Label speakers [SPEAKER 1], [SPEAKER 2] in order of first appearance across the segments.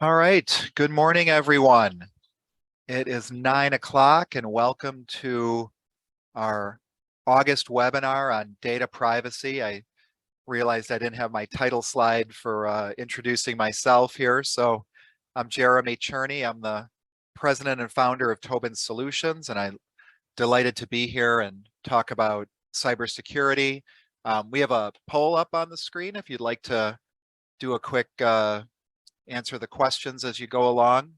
[SPEAKER 1] All right. Good morning, everyone. It is 9 o'clock and welcome to our August webinar on data privacy. I realized I didn't have my title slide for introducing myself here. So I'm Jeremy Cherney. I'm the president and founder of Tobin Solutions, and I'm delighted to be here and talk about cybersecurity. We have a poll up on the screen if you'd like to do a quick answer the questions as you go along.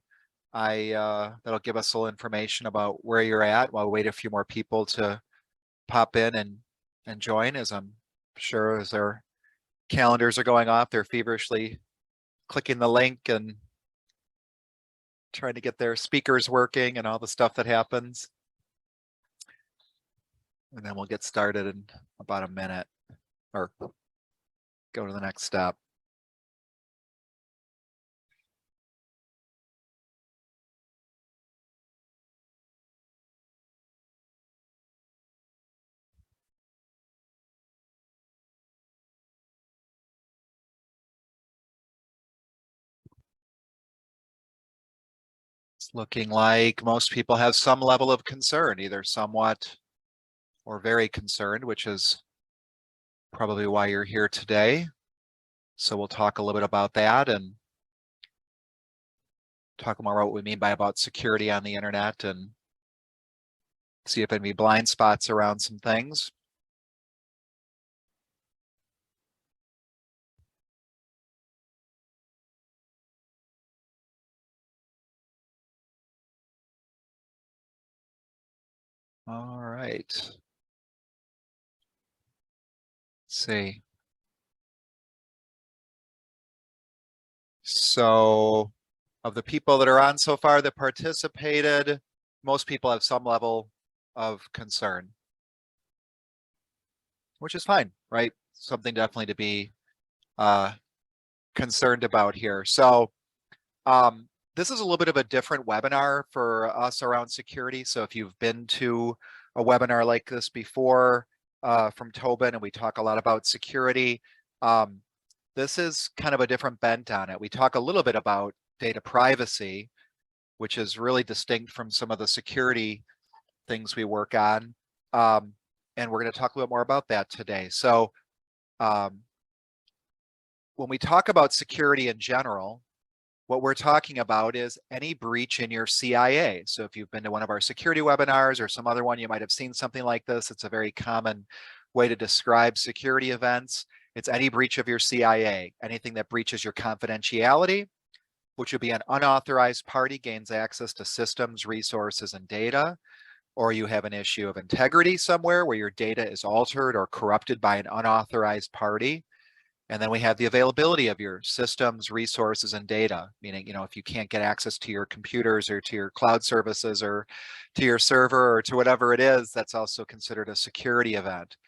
[SPEAKER 1] That'll give us a little information about where you're at while we wait a few more people to pop in and join, as I'm sure as their calendars are going off, they're feverishly clicking the link and trying to get their speakers working and all the stuff that happens. And then we'll get started in about a minute or go to the next step. It's looking like most people have some level of concern, either somewhat or very concerned, which is probably why you're here today. So we'll talk a little bit about that and talk more about what we mean by about security on the internet and see if any blind spots around some things. All right. Let's see. So of the people that are on so far that participated, most people have some level of concern, which is fine, right? Something definitely to be concerned about here. So this is a little bit of a different webinar for us around security. So if you've been to a webinar like this before from Tobin, and we talk a lot about security, this is kind of a different bent on it. We talk a little bit about data privacy, which is really distinct from some of the security things we work on. And we're going to talk a little more about that today. So when we talk about security in general, what we're talking about is any breach in your CIA. So if you've been to one of our security webinars or some other one, you might have seen something like this. It's a very common way to describe security events. It's any breach of your CIA, anything that breaches your confidentiality, which would be an unauthorized party gains access to systems, resources, and data, or you have an issue of integrity somewhere where your data is altered or corrupted by an unauthorized party. And then we have the availability of your systems, resources, and data, meaning, if you can't get access to your computers or to your cloud services or to your server or to whatever it is, that's also considered a security event.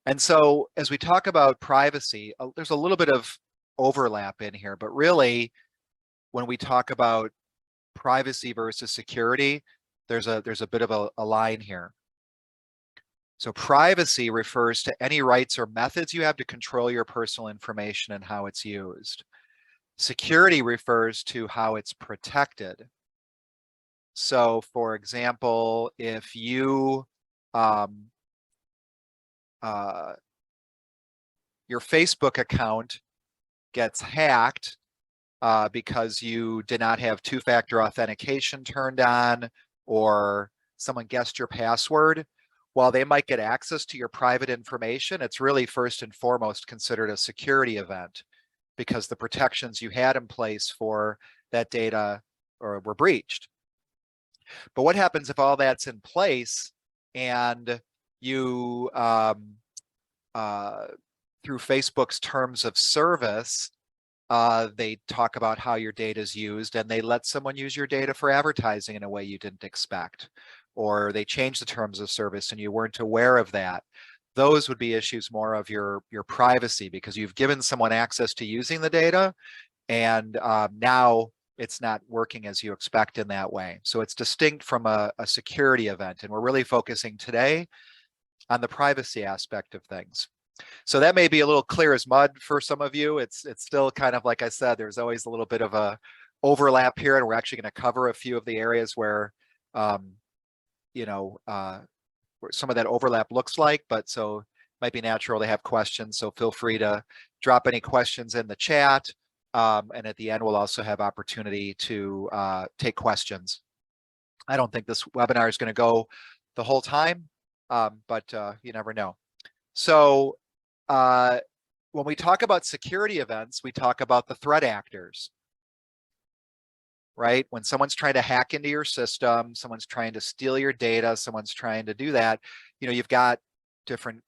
[SPEAKER 1] And so as we talk about privacy, there's a little bit of overlap in here, but really when we talk about privacy versus security, there's a bit of a line here. So privacy refers to any rights or methods you have to control your personal information and how it's used. Security refers to how it's protected. So for example, if you, your Facebook account gets hacked because you did not have two-factor authentication turned on, or someone guessed your password, while they might get access to your private information, it's really first and foremost considered a security event because the protections you had in place for that data were breached. But what happens if all that's in place and you, through Facebook's terms of service, they talk about how your data is used and they let someone use your data for advertising in a way you didn't expect, or they change the terms of service and you weren't aware of that. Those would be issues more of your privacy because you've given someone access to using the data and now it's not working as you expect in that way. So it's distinct from a security event, and we're really focusing today on the privacy aspect of things. So that may be a little clear as mud for some of you. It's still kind of, like I said, there's always a little bit of a overlap here, and we're actually going to cover a few of the areas where, you know, where some of that overlap looks like, but so it might be natural to have questions. So feel free to drop any questions in the chat. And at the end, we'll also have opportunity to take questions. I don't think this webinar is going to go the whole time, but you never know. So when we talk about security events, we talk about the threat actors, right? When someone's trying to hack into your system, someone's trying to steal your data, someone's trying to do that, you know, you've got different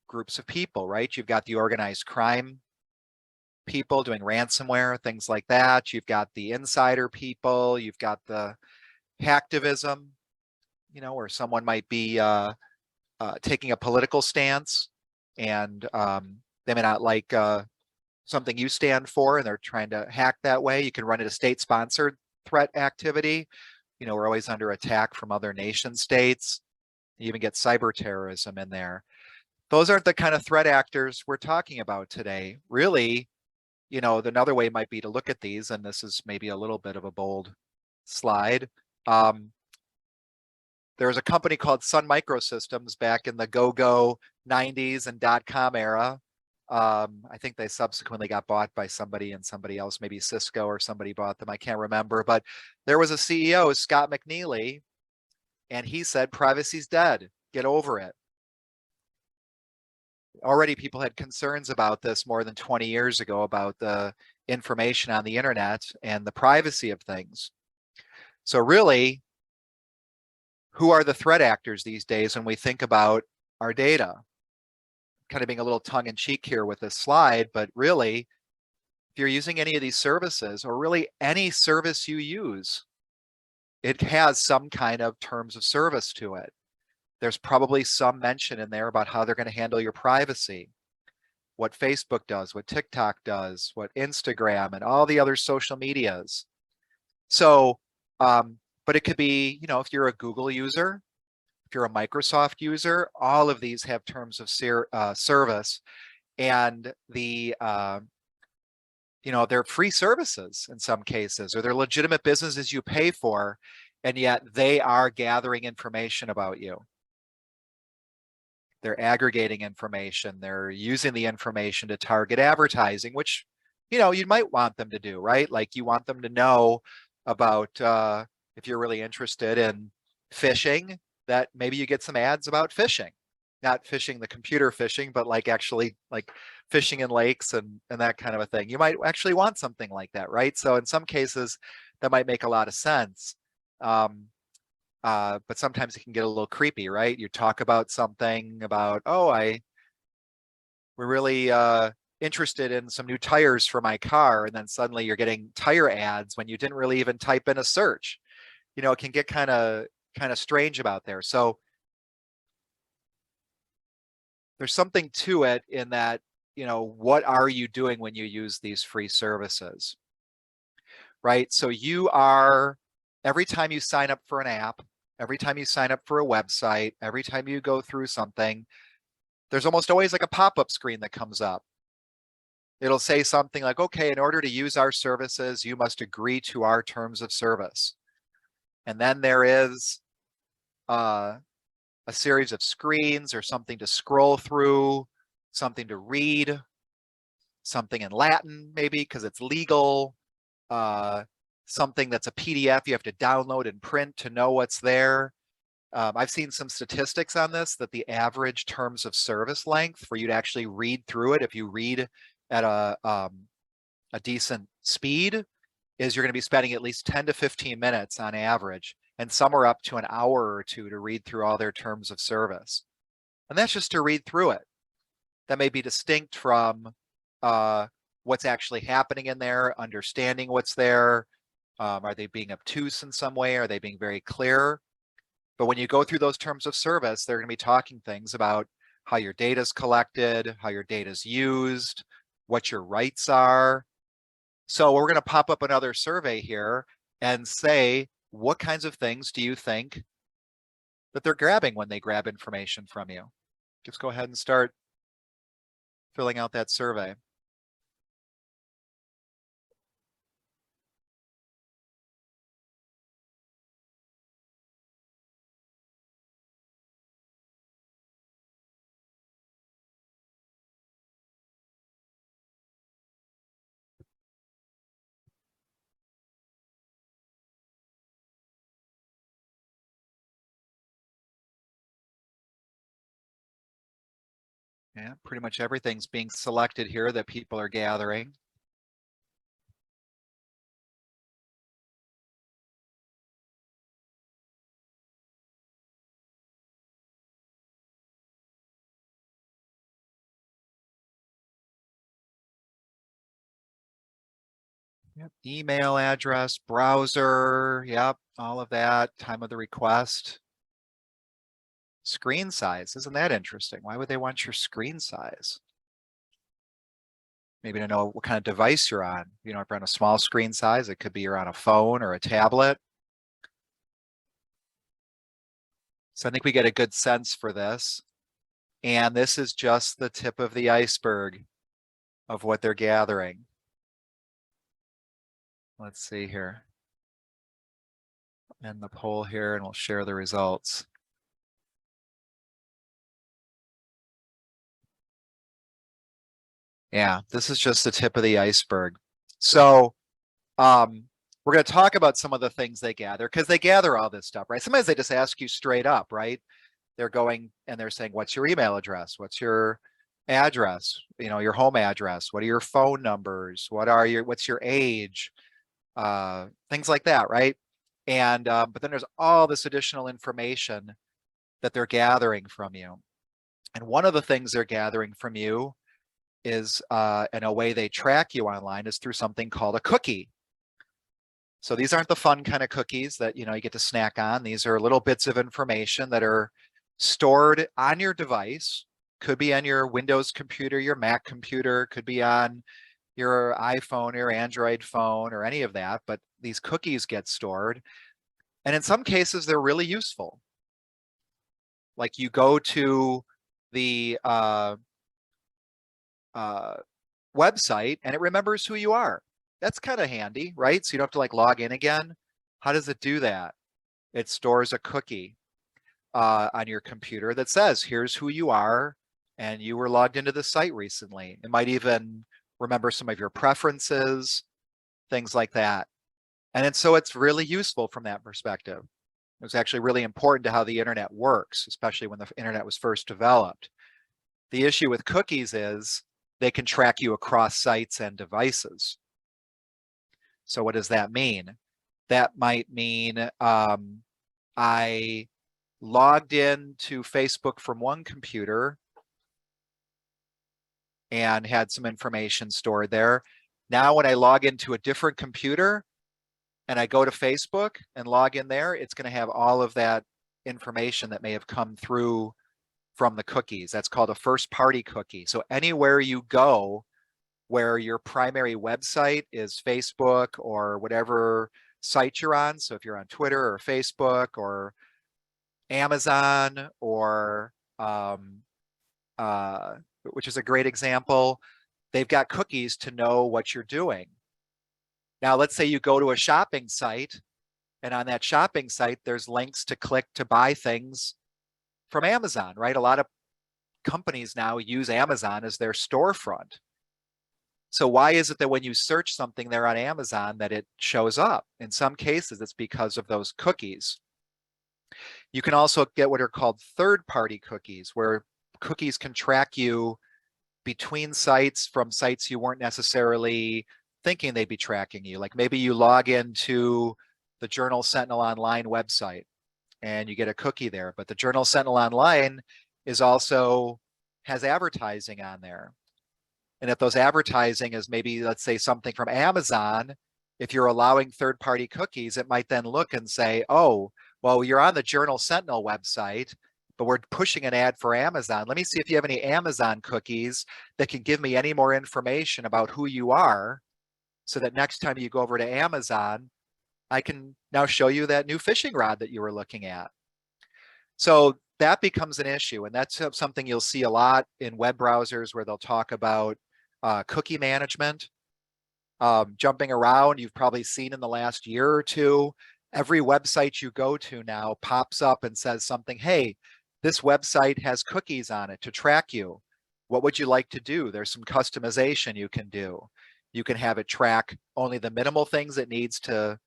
[SPEAKER 1] groups of people, right? You've got the organized crime people doing ransomware, things like that. You've got the insider people, you've got the hacktivism, you know, where someone might be taking a political stance, and they may not like something you stand for, and they're trying to hack that way. You can run into state-sponsored threat activity. You know, we're always under attack from other nation states. You even get cyber terrorism in there. Those aren't the kind of threat actors we're talking about today. Really, you know, another way might be to look at these, and this is maybe a little bit of a bold slide. There was a company called Sun Microsystems back in the go-go 90s and dot-com era. I think they subsequently got bought by somebody and somebody else, maybe Cisco or somebody bought them. I can't remember, but there was a CEO, Scott McNealy, and he said, privacy's dead, get over it. Already people had concerns about this more than 20 years ago about the information on the internet and the privacy of things. So really, who are the threat actors these days when we think about our data? Kind of being a little tongue-in-cheek here with this slide, but really, if you're using any of these services, or really any service you use, it has some kind of terms of service to it. There's probably some mention in there about how they're going to handle your privacy, what Facebook does, what TikTok does, what Instagram and all the other social medias. So, but it could be, you know, if you're a Google user, if you're a Microsoft user, all of these have terms of service, and the you know, they're free services in some cases, or they're legitimate businesses you pay for, and yet they are gathering information about you. They're aggregating information. They're using the information to target advertising, which, you know, you might want them to do, right? Like you want them to know about, if you're really interested in fishing, that maybe you get some ads about fishing, not fishing, the computer fishing, but like actually like fishing in lakes and that kind of a thing. You might actually want something like that, right? So in some cases that might make a lot of sense. But sometimes it can get a little creepy, right? You talk about something about, oh, we're really interested in some new tires for my car, and then suddenly you're getting tire ads when you didn't really even type in a search. You know, it can get kind of strange about there. So there's something to it in that, you know, what are you doing when you use these free services, right? So you are, every time you sign up for an app, every time you sign up for a website, every time you go through something, there's almost always like a pop-up screen that comes up. It'll say something like, okay, in order to use our services, you must agree to our terms of service. And then there is a series of screens or something to scroll through, something to read, something in Latin, maybe because it's legal, something that's a PDF you have to download and print to know what's there. I've seen some statistics on this, that the average terms of service length for you to actually read through it, if you read at a decent speed, is you're going to be spending at least 10 to 15 minutes on average, and some are up to an hour or two to read through all their terms of service. And that's just to read through it. That may be distinct from what's actually happening in there, understanding what's there. Are they being obtuse in some way? Are they being very clear? But when you go through those terms of service, they're going to be talking things about how your data is collected, how your data is used, what your rights are. So we're going to pop up another survey here and say, what kinds of things do you think that they're grabbing when they grab information from you? Just go ahead and start filling out that survey. Yeah, pretty much everything's being selected here that people are gathering. Yep. Email address, browser, yep, all of that, time of the request. Screen size, isn't that interesting? Why would they want your screen size? Maybe to know what kind of device you're on. You know, if you're on a small screen size, it could be you're on a phone or a tablet. So I think we get a good sense for this. And this is just the tip of the iceberg of what they're gathering. Let's see here. End the poll here and we'll share the results. Yeah, this is just the tip of the iceberg. So we're going to talk about some of the things they gather because they gather all this stuff, right? Sometimes they just ask you straight up, right? They're going and they're saying, what's your email address? What's your address? You know, your home address? What are your phone numbers? What's your age? Things like that, right? And but then there's all this additional information that they're gathering from you. And one of the things they're gathering from you is, and a way they track you online is through something called a cookie. So these aren't the fun kind of cookies that, you know, you get to snack on. These are little bits of information that are stored on your device. Could be on your Windows computer, your Mac computer, could be on your iPhone, your Android phone, or any of that, but these cookies get stored. And in some cases, they're really useful. Like you go to the website and it remembers who you are. That's kind of handy, right? So you don't have to like log in again. How does it do that? It stores a cookie on your computer that says, here's who you are, and you were logged into the site recently. It might even remember some of your preferences, things like that. And so it's really useful from that perspective. It was actually really important to how the internet works, especially when the internet was first developed. The issue with cookies is they can track you across sites and devices. So what does that mean? That might mean I logged in to Facebook from one computer and had some information stored there. Now when I log into a different computer and I go to Facebook and log in there, it's going to have all of that information that may have come through from the cookies. That's called a first party cookie. So anywhere you go where your primary website is Facebook or whatever site you're on. So if you're on Twitter or Facebook or Amazon or which is a great example, they've got cookies to know what you're doing. Now, let's say you go to a shopping site and on that shopping site, there's links to click to buy things from Amazon, right? A lot of companies now use Amazon as their storefront. So why is it that when you search something there on Amazon that it shows up? In some cases, it's because of those cookies. You can also get what are called third-party cookies, where cookies can track you between sites from sites you weren't necessarily thinking they'd be tracking you. Like maybe you log into the Journal Sentinel Online website and you get a cookie there, but the Journal Sentinel Online is also has advertising on there. And if those advertising is maybe, let's say something from Amazon, if you're allowing third-party cookies, it might then look and say, oh, well, you're on the Journal Sentinel website, but we're pushing an ad for Amazon. Let me see if you have any Amazon cookies that can give me any more information about who you are so that next time you go over to Amazon, I can now show you that new fishing rod that you were looking at. So that becomes an issue. And that's something you'll see a lot in web browsers where they'll talk about cookie management. Jumping around, you've probably seen in the last year or two, every website you go to now pops up and says something, hey, this website has cookies on it to track you. What would you like to do? There's some customization you can do. You can have it track only the minimal things it needs to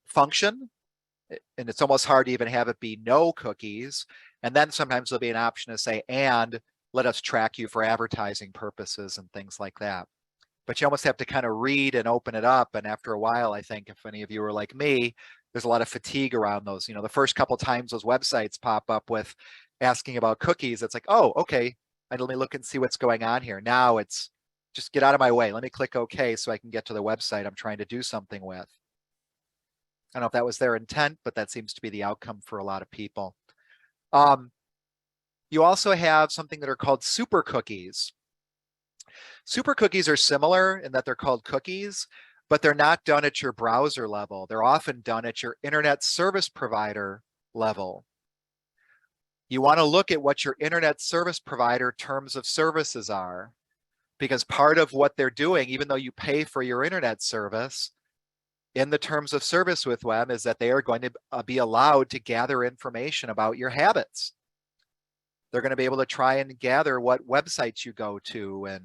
[SPEAKER 1] function. And it's almost hard to even have it be no cookies. And then sometimes there'll be an option to say, and let us track you for advertising purposes and things like that. But you almost have to kind of read and open it up. And after a while, I think if any of you are like me, there's a lot of fatigue around those. The first couple times those websites pop up with asking about cookies, it's like, oh, okay, and let me look and see what's going on here. Now it's just get out of my way. Let me click OK so I can get to the website I'm trying to do something with. I don't know if that was their intent, but that seems to be the outcome for a lot of people. You also have something that are called super cookies. Super cookies are similar in that they're called cookies, but they're not done at your browser level. They're often done at your internet service provider level. You want to look at what your internet service provider terms of services are, because part of what they're doing, even though you pay for your internet service, in the terms of service with them is that they are going to be allowed to gather information about your habits. They're going to be able to try and gather what websites you go to and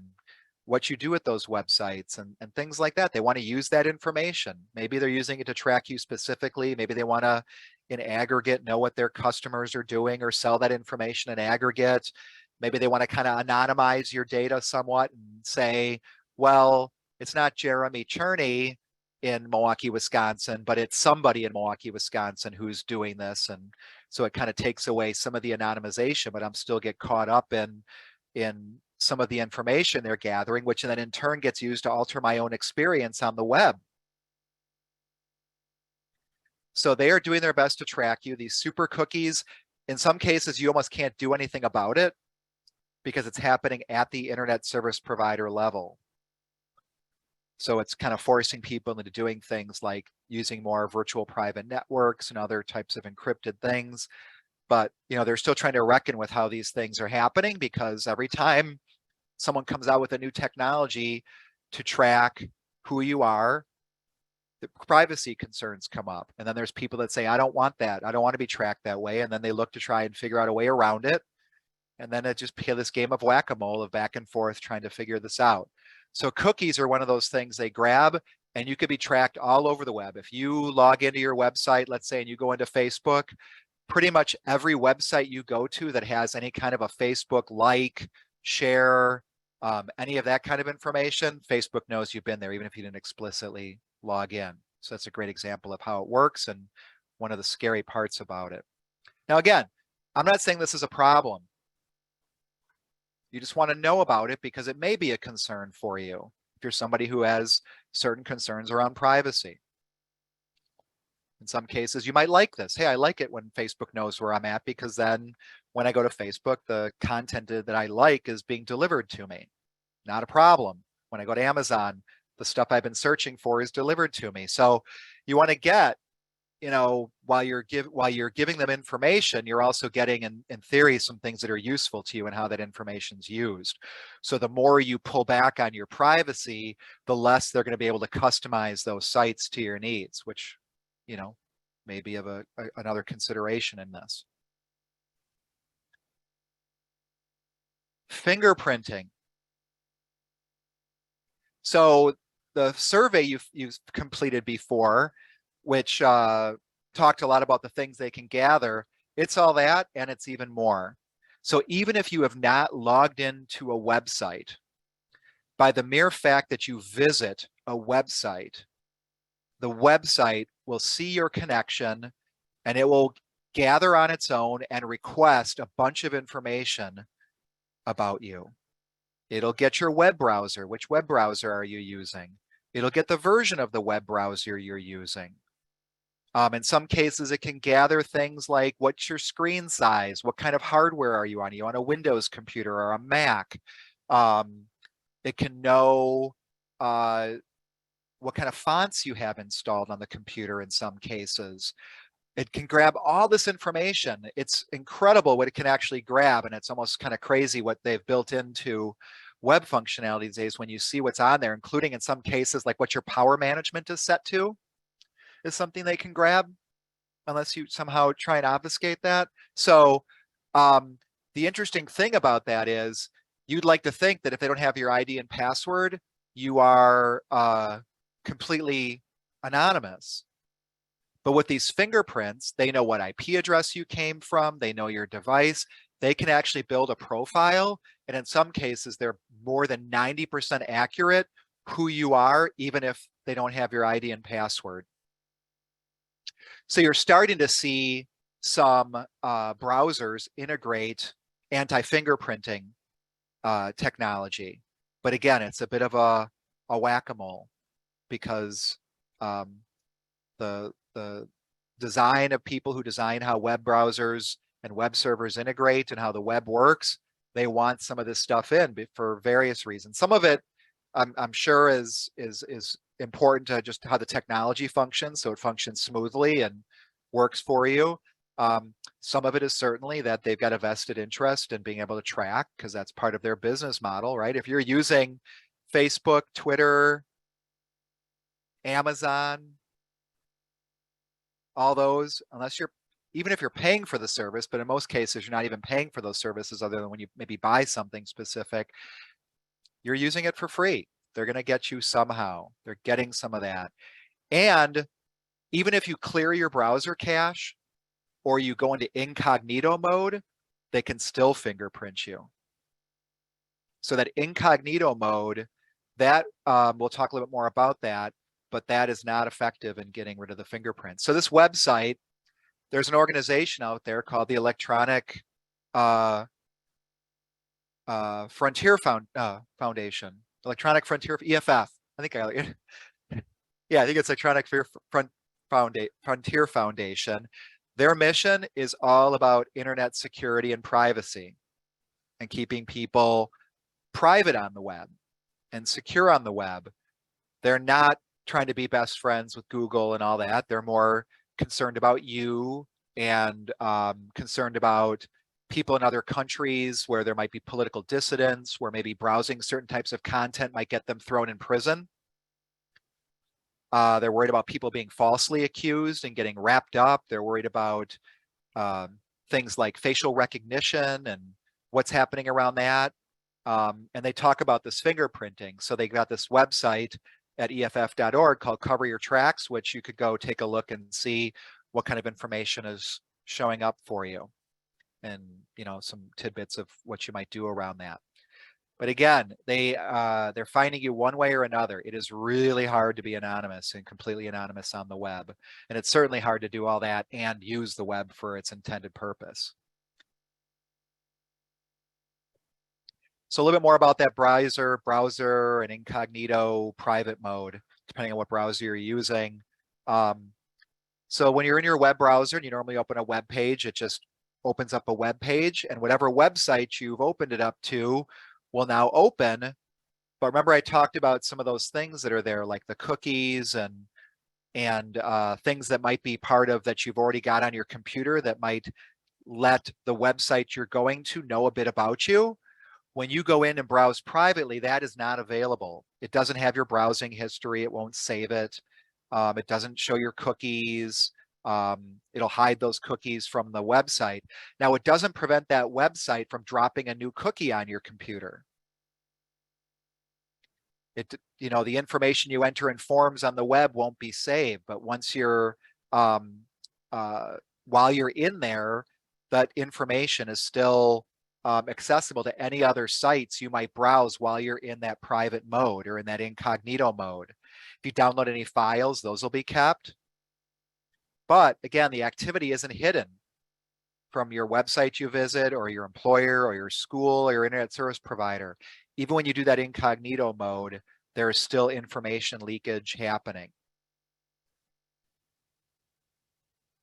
[SPEAKER 1] what you do at those websites and things like that. They want to use that information. Maybe they're using it to track you specifically. Maybe they want to, in aggregate, know what their customers are doing or sell that information in aggregate. Maybe they want to kind of anonymize your data somewhat and say, well, it's not Jeremy Cherney in Milwaukee, Wisconsin, but it's somebody in Milwaukee, Wisconsin who's doing this. And so it kind of takes away some of the anonymization, but I'm still get caught up in some of the information they're gathering, which then in turn gets used to alter my own experience on the web. So they are doing their best to track you. These super cookies, in some cases, you almost can't do anything about it because it's happening at the internet service provider level. So it's kind of forcing people into doing things like using more virtual private networks and other types of encrypted things. But they're still trying to reckon with how these things are happening, because every time someone comes out with a new technology to track who you are, the privacy concerns come up. And then there's people that say, I don't want that. I don't want to be tracked that way. And then they look to try and figure out a way around it. And then it just becomes this game of whack-a-mole of back and forth trying to figure this out. So cookies are one of those things they grab, and you could be tracked all over the web. If you log into your website, let's say, and you go into Facebook, pretty much every website you go to that has any kind of a Facebook like, share, any of that kind of information, Facebook knows you've been there, even if you didn't explicitly log in. So that's a great example of how it works and one of the scary parts about it. Now, again, I'm not saying this is a problem. You just want to know about it because it may be a concern for you if you're somebody who has certain concerns around privacy. In some cases, you might like this. Hey, I like it when Facebook knows where I'm at, because then when I go to Facebook, the content that I like is being delivered to me. Not a problem. When I go to Amazon, the stuff I've been searching for is delivered to me. So you want to get, while you're giving them information, you're also getting, in theory, some things that are useful to you and how that information's used. So the more you pull back on your privacy, the less they're going to be able to customize those sites to your needs, which, may be of another consideration in this. Fingerprinting. So the survey you've completed before, which talked a lot about the things they can gather, it's all that and it's even more. So even if you have not logged into a website, by the mere fact that you visit a website, the website will see your connection and it will gather on its own and request a bunch of information about you. It'll get your web browser. Which web browser are you using? It'll get the version of the web browser you're using. In some cases, it can gather things like what's your screen size? What kind of hardware are you on? Are you on a Windows computer or a Mac? It can know what kind of fonts you have installed on the computer in some cases. It can grab all this information. It's incredible what it can actually grab, and it's almost kind of crazy what they've built into web functionality these days when you see what's on there, including in some cases like what your power management is set to is something they can grab, unless you somehow try and obfuscate that. So the interesting thing about that is you'd like to think that if they don't have your ID and password, you are completely anonymous. But with these fingerprints, they know what IP address you came from, they know your device, they can actually build a profile. And in some cases, they're more than 90% accurate who you are, even if they don't have your ID and password. So you're starting to see some browsers integrate anti-fingerprinting technology. But again, it's a bit of a whack-a-mole because the design of people who design how web browsers and web servers integrate and how the web works, they want some of this stuff in for various reasons. Some of it, I'm sure, is important to just how the technology functions, so it functions smoothly and works for you. Some of it is certainly that they've got a vested interest in being able to track, because that's part of their business model, right? If you're using Facebook, Twitter, Amazon, all those, unless you're, even if you're paying for the service, but in most cases, you're not even paying for those services other than when you maybe buy something specific, you're using it for free. They're going to get you somehow. They're getting some of that. And even if you clear your browser cache or you go into incognito mode, they can still fingerprint you. So that incognito mode, that we'll talk a little bit more about that, but that is not effective in getting rid of the fingerprints. So this website, there's an organization out there called the Electronic Frontier Foundation, Electronic Frontier, EFF. I think yeah, I think it's Electronic Frontier Foundation. Their mission is all about internet security and privacy and keeping people private on the web and secure on the web. They're not trying to be best friends with Google and all that. They're more concerned about you and concerned about people in other countries where there might be political dissidents, where maybe browsing certain types of content might get them thrown in prison. They're worried about people being falsely accused and getting wrapped up. They're worried about things like facial recognition and what's happening around that. And they talk about this fingerprinting. So they got this website at EFF.org called Cover Your Tracks, which you could go take a look and see what kind of information is showing up for you, and some tidbits of what you might do around that. But again, they're finding you one way or another. It is really hard to be anonymous and completely anonymous on the web, and it's certainly hard to do all that and use the web for its intended purpose. So a little bit more about that browser and incognito private mode, depending on what browser you're using. So when you're in your web browser and you normally open a web page, it just opens up a web page, and whatever website you've opened it up to will now open. But remember, I talked about some of those things that are there, like the cookies and things that might be part of that you've already got on your computer that might let the website you're going to know a bit about you. When you go in and browse privately, that is not available. It doesn't have your browsing history. It won't save it. It doesn't show your cookies. It'll hide those cookies from the website. Now, it doesn't prevent that website from dropping a new cookie on your computer. The information you enter in forms on the web won't be saved, but once you're, while you're in there, that information is still accessible to any other sites you might browse while you're in that private mode or in that incognito mode. If you download any files, those will be kept. But again, the activity isn't hidden from your website you visit or your employer or your school or your internet service provider. Even when you do that incognito mode, there is still information leakage happening.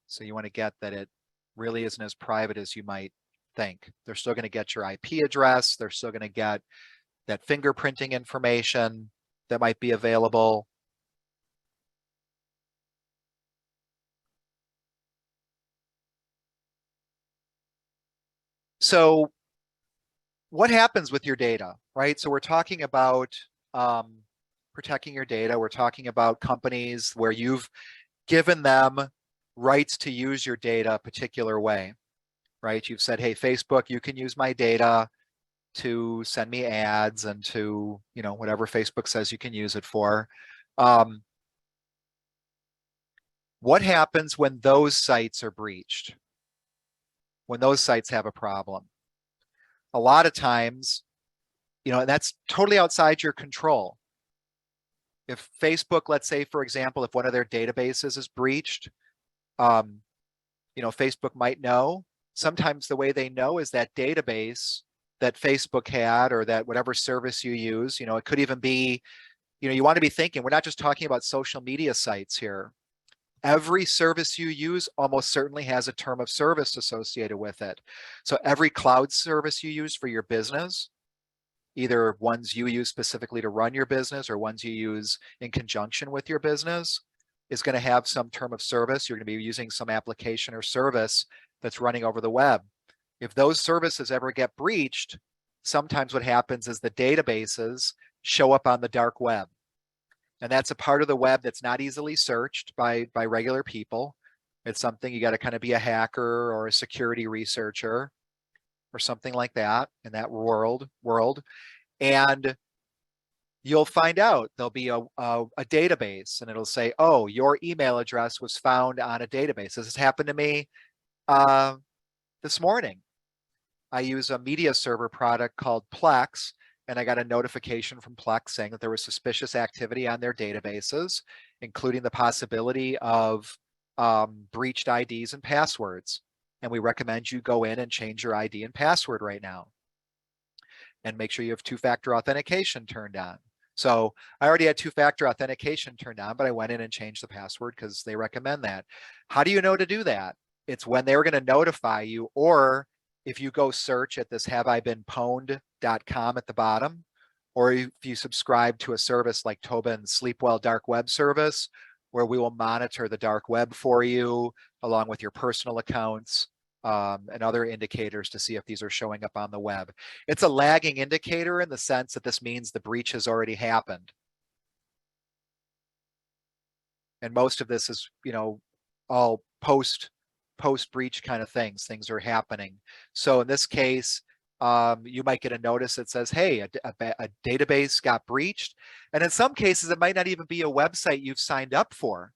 [SPEAKER 1] So you want to get that it really isn't as private as you might think. They're still going to get your IP address. They're still going to get that fingerprinting information that might be available. So what happens with your data, right? So we're talking about protecting your data. We're talking about companies where you've given them rights to use your data a particular way, right? You've said, hey, Facebook, you can use my data to send me ads and to, whatever Facebook says you can use it for. What happens when those sites are breached? When those sites have a problem? A lot of times, and that's totally outside your control. If Facebook, let's say, for example, if one of their databases is breached, Facebook might know. Sometimes the way they know is that database that Facebook had, or that whatever service you use, it could even be, you want to be thinking, we're not just talking about social media sites here. Every service you use almost certainly has a term of service associated with it. So every cloud service you use for your business, either ones you use specifically to run your business or ones you use in conjunction with your business, is going to have some term of service. You're going to be using some application or service that's running over the web. If those services ever get breached, sometimes what happens is the databases show up on the dark web. And that's a part of the web that's not easily searched by regular people. It's something you got to kind of be a hacker or a security researcher or something like that in that world. And you'll find out there'll be a database, and it'll say, oh, your email address was found on a database. This has happened to me this morning. I use a media server product called Plex, and I got a notification from Plex saying that there was suspicious activity on their databases, including the possibility of breached IDs and passwords. And we recommend you go in and change your ID and password right now. And make sure you have two-factor authentication turned on. So I already had two-factor authentication turned on, but I went in and changed the password because they recommend that. How do you know to do that? It's when they're going to notify you, or if you go search at this haveibeenpwned.com at the bottom, or if you subscribe to a service like Tobin's Sleep Well Dark Web service, where we will monitor the dark web for you along with your personal accounts and other indicators to see if these are showing up on the web. It's a lagging indicator in the sense that this means the breach has already happened. And most of this is, all post-breach kind of things. Things are happening. So in this case, you might get a notice that says, hey, a database got breached. And in some cases, it might not even be a website you've signed up for.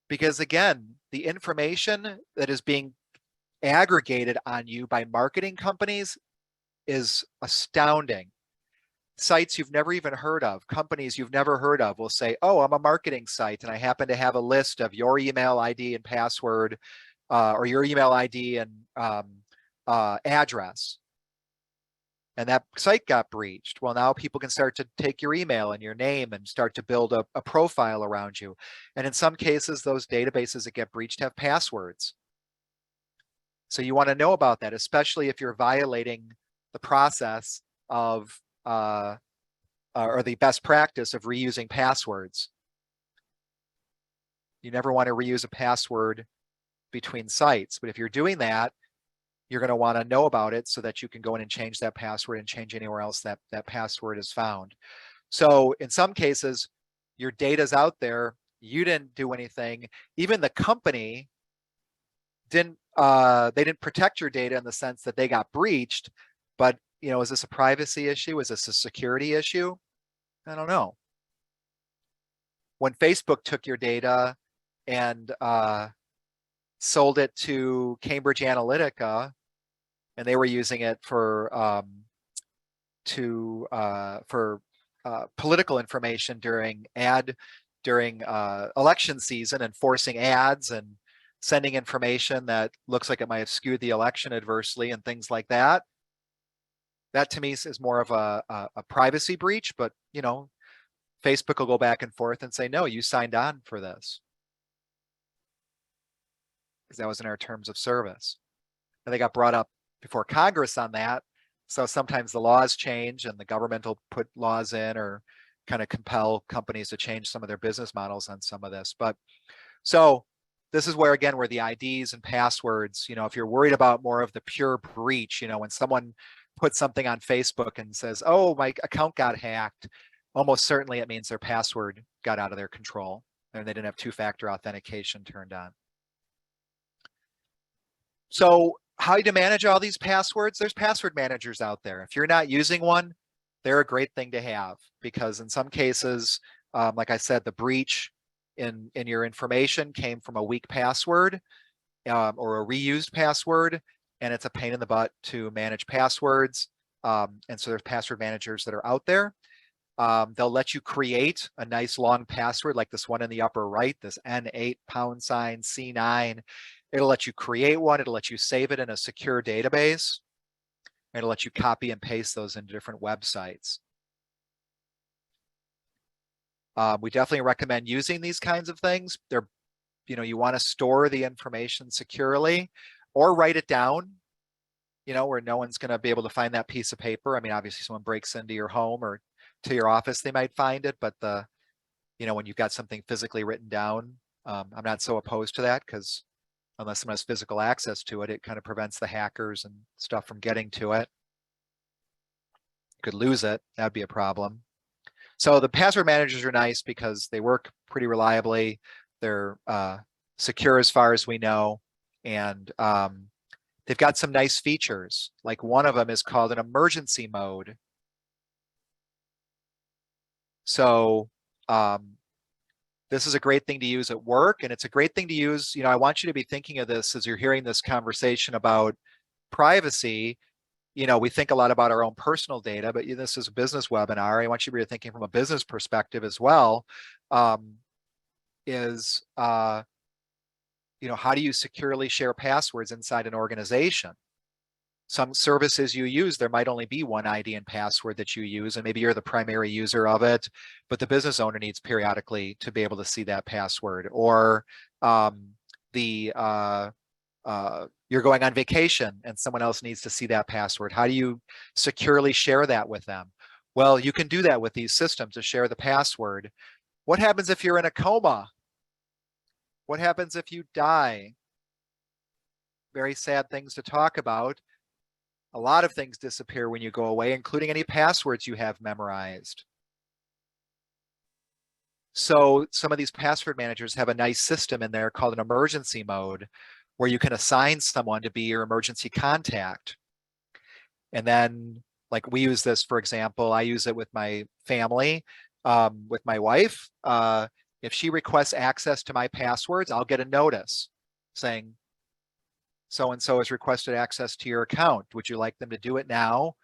[SPEAKER 1] Because again, the information that is being aggregated on you by marketing companies is astounding. Sites you've never even heard of, companies you've never heard of will say, oh, I'm a marketing site and I happen to have a list of your email ID and password, or your email ID and address. And that site got breached. Well, now people can start to take your email and your name and start to build a profile around you. And in some cases, those databases that get breached have passwords. So you want to know about that, especially if you're violating the process of, or the best practice of reusing passwords. You never want to reuse a password between sites, but if you're doing that, you're going to want to know about it so that you can go in and change that password and change anywhere else that password is found. So in some cases, your data's out there, you didn't do anything. Even the company didn't, they didn't protect your data in the sense that they got breached, but is this a privacy issue? Is this a security issue? I don't know. When Facebook took your data and sold it to Cambridge Analytica, and they were using it for political information during election season, and forcing ads and sending information that looks like it might have skewed the election adversely and things like that. That to me is more of a privacy breach, but Facebook will go back and forth and say, no, you signed on for this, because that was in our terms of service. And they got brought up before Congress on that. So sometimes the laws change and the government will put laws in or kind of compel companies to change some of their business models on some of this. But so this is where, again, where the IDs and passwords, if you're worried about more of the pure breach, when someone puts something on Facebook and says, oh, my account got hacked, almost certainly it means their password got out of their control and they didn't have two-factor authentication turned on. So how do you manage all these passwords? There's password managers out there. If you're not using one, they're a great thing to have, because in some cases, like I said, the breach in your information came from a weak password or a reused password, and it's a pain in the butt to manage passwords. And so there's password managers that are out there. They'll let you create a nice long password like this one in the upper right, this N8 # C9. It'll let you create one. It'll let you save it in a secure database. It'll let you copy and paste those into different websites. We definitely recommend using these kinds of things. They're, you want to store the information securely or write it down, where no one's going to be able to find that piece of paper. I mean, obviously someone breaks into your home or to your office, they might find it, but when you've got something physically written down, I'm not so opposed to that, because unless someone has physical access to it, it kind of prevents the hackers and stuff from getting to it. You could lose it, that'd be a problem. So the password managers are nice because they work pretty reliably. They're secure as far as we know. And they've got some nice features. Like one of them is called an emergency mode. So this is a great thing to use at work, and it's a great thing to use. I want you to be thinking of this as you're hearing this conversation about privacy. We think a lot about our own personal data, but this is a business webinar. I want you to be thinking from a business perspective as well. How do you securely share passwords inside an organization? Some services you use, there might only be one ID and password that you use, and maybe you're the primary user of it, but the business owner needs periodically to be able to see that password. Or you're going on vacation and someone else needs to see that password. How do you securely share that with them? Well, you can do that with these systems to share the password. What happens if you're in a coma? What happens if you die? Very sad things to talk about. A lot of things disappear when you go away, including any passwords you have memorized. So some of these password managers have a nice system in there called an emergency mode, where you can assign someone to be your emergency contact. And then, like, we use this, for example, I use it with my family, with my wife. If she requests access to my passwords, I'll get a notice saying, so-and-so has requested access to your account. Would you like them to do it now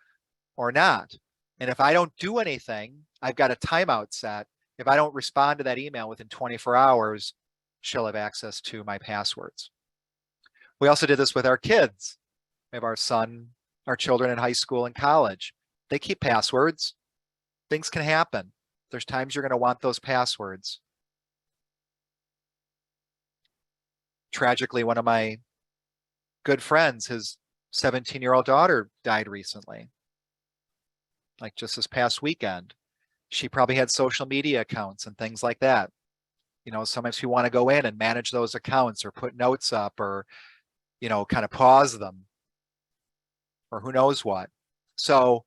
[SPEAKER 1] or not? And if I don't do anything, I've got a timeout set. If I don't respond to that email within 24 hours, she'll have access to my passwords. We also did this with our kids. We have our children in high school and college. They keep passwords. Things can happen. There's times you're going to want those passwords. Tragically, one of my good friends, his 17-year-old daughter died recently, like just this past weekend. She probably had social media accounts and things like that. Sometimes you want to go in and manage those accounts or put notes up or, kind of pause them or who knows what. So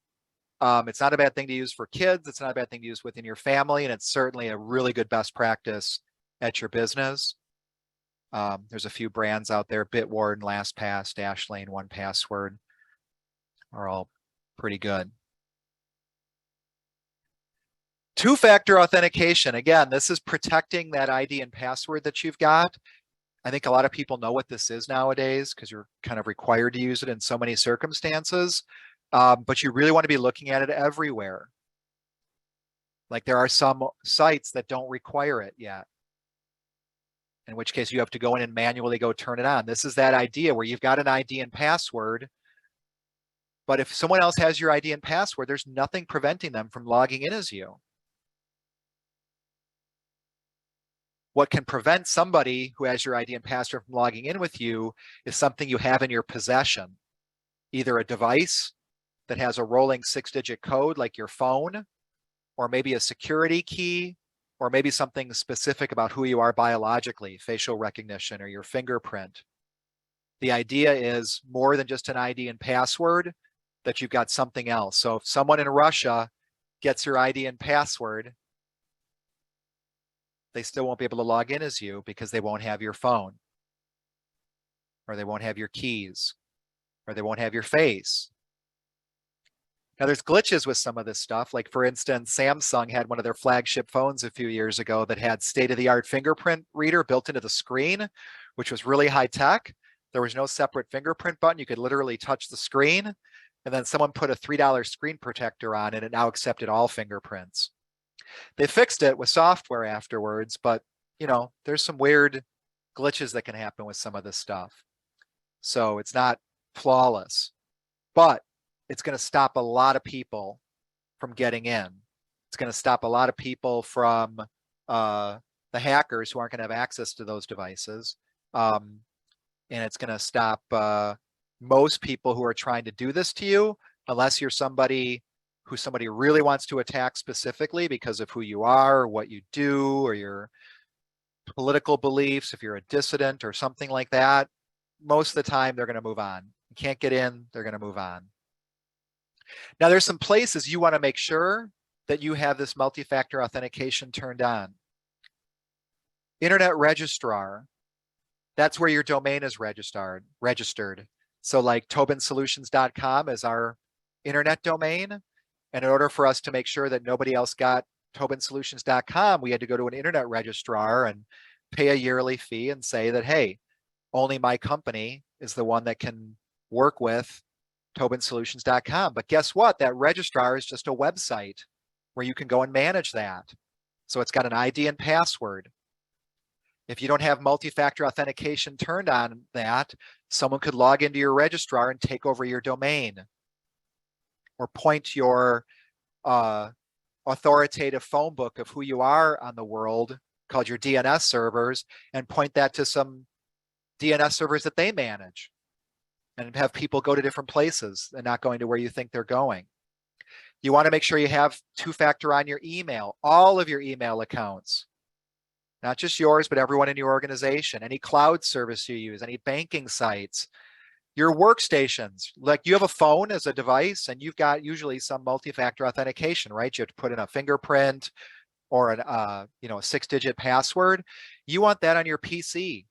[SPEAKER 1] it's not a bad thing to use for kids. It's not a bad thing to use within your family. And it's certainly a really good best practice at your business. There's a few brands out there, Bitwarden, LastPass, Dashlane, 1Password are all pretty good. Two-factor authentication. Again, this is protecting that ID and password that you've got. I think a lot of people know what this is nowadays because you're kind of required to use it in so many circumstances, but you really want to be looking at it everywhere. Like there are some sites that don't require it yet, in which case you have to go in and manually go turn it on. This is that idea where you've got an ID and password, but if someone else has your ID and password, there's nothing preventing them from logging in as you. What can prevent somebody who has your ID and password from logging in with you is something you have in your possession, either a device that has a rolling 6-digit code like your phone, or maybe a security key, or maybe something specific about who you are biologically, facial recognition or your fingerprint. The idea is more than just an ID and password, that you've got something else. So if someone in Russia gets your ID and password, they still won't be able to log in as you because they won't have your phone, or they won't have your keys, or they won't have your face. Now there's glitches with some of this stuff. Like for instance, Samsung had one of their flagship phones a few years ago that had state-of-the-art fingerprint reader built into the screen, which was really high tech. There was no separate fingerprint button. You could literally touch the screen. And then someone put a $3 screen protector on and it now accepted all fingerprints. They fixed it with software afterwards, but there's some weird glitches that can happen with some of this stuff. So it's not flawless, but it's going to stop a lot of people from getting in. It's going to stop a lot of people from the hackers who aren't going to have access to those devices. And it's going to stop most people who are trying to do this to you, unless you're somebody who somebody really wants to attack specifically because of who you are, or what you do, or your political beliefs, if you're a dissident or something like that. Most of the time, they're going to move on. You can't get in, they're going to move on. Now, there's some places you want to make sure that you have this multi-factor authentication turned on. Internet registrar, that's where your domain is registered. So like tobinsolutions.com is our internet domain. And in order for us to make sure that nobody else got tobinsolutions.com, we had to go to an internet registrar and pay a yearly fee and say that, hey, only my company is the one that can work with tobinsolutions.com. But guess what? That registrar is just a website where you can go and manage that. So it's got an ID and password. If you don't have multi-factor authentication turned on that, someone could log into your registrar and take over your domain, or point your authoritative phone book of who you are on the world, called your DNS servers, and point that to some DNS servers that they manage, and have people go to different places and not going to where you think they're going. You want to make sure you have two-factor on your email, all of your email accounts, not just yours, but everyone in your organization, any cloud service you use, any banking sites, your workstations. Like you have a phone as a device and you've got usually some multi-factor authentication, right? You have to put in a fingerprint or a 6-digit password. You want that on your PC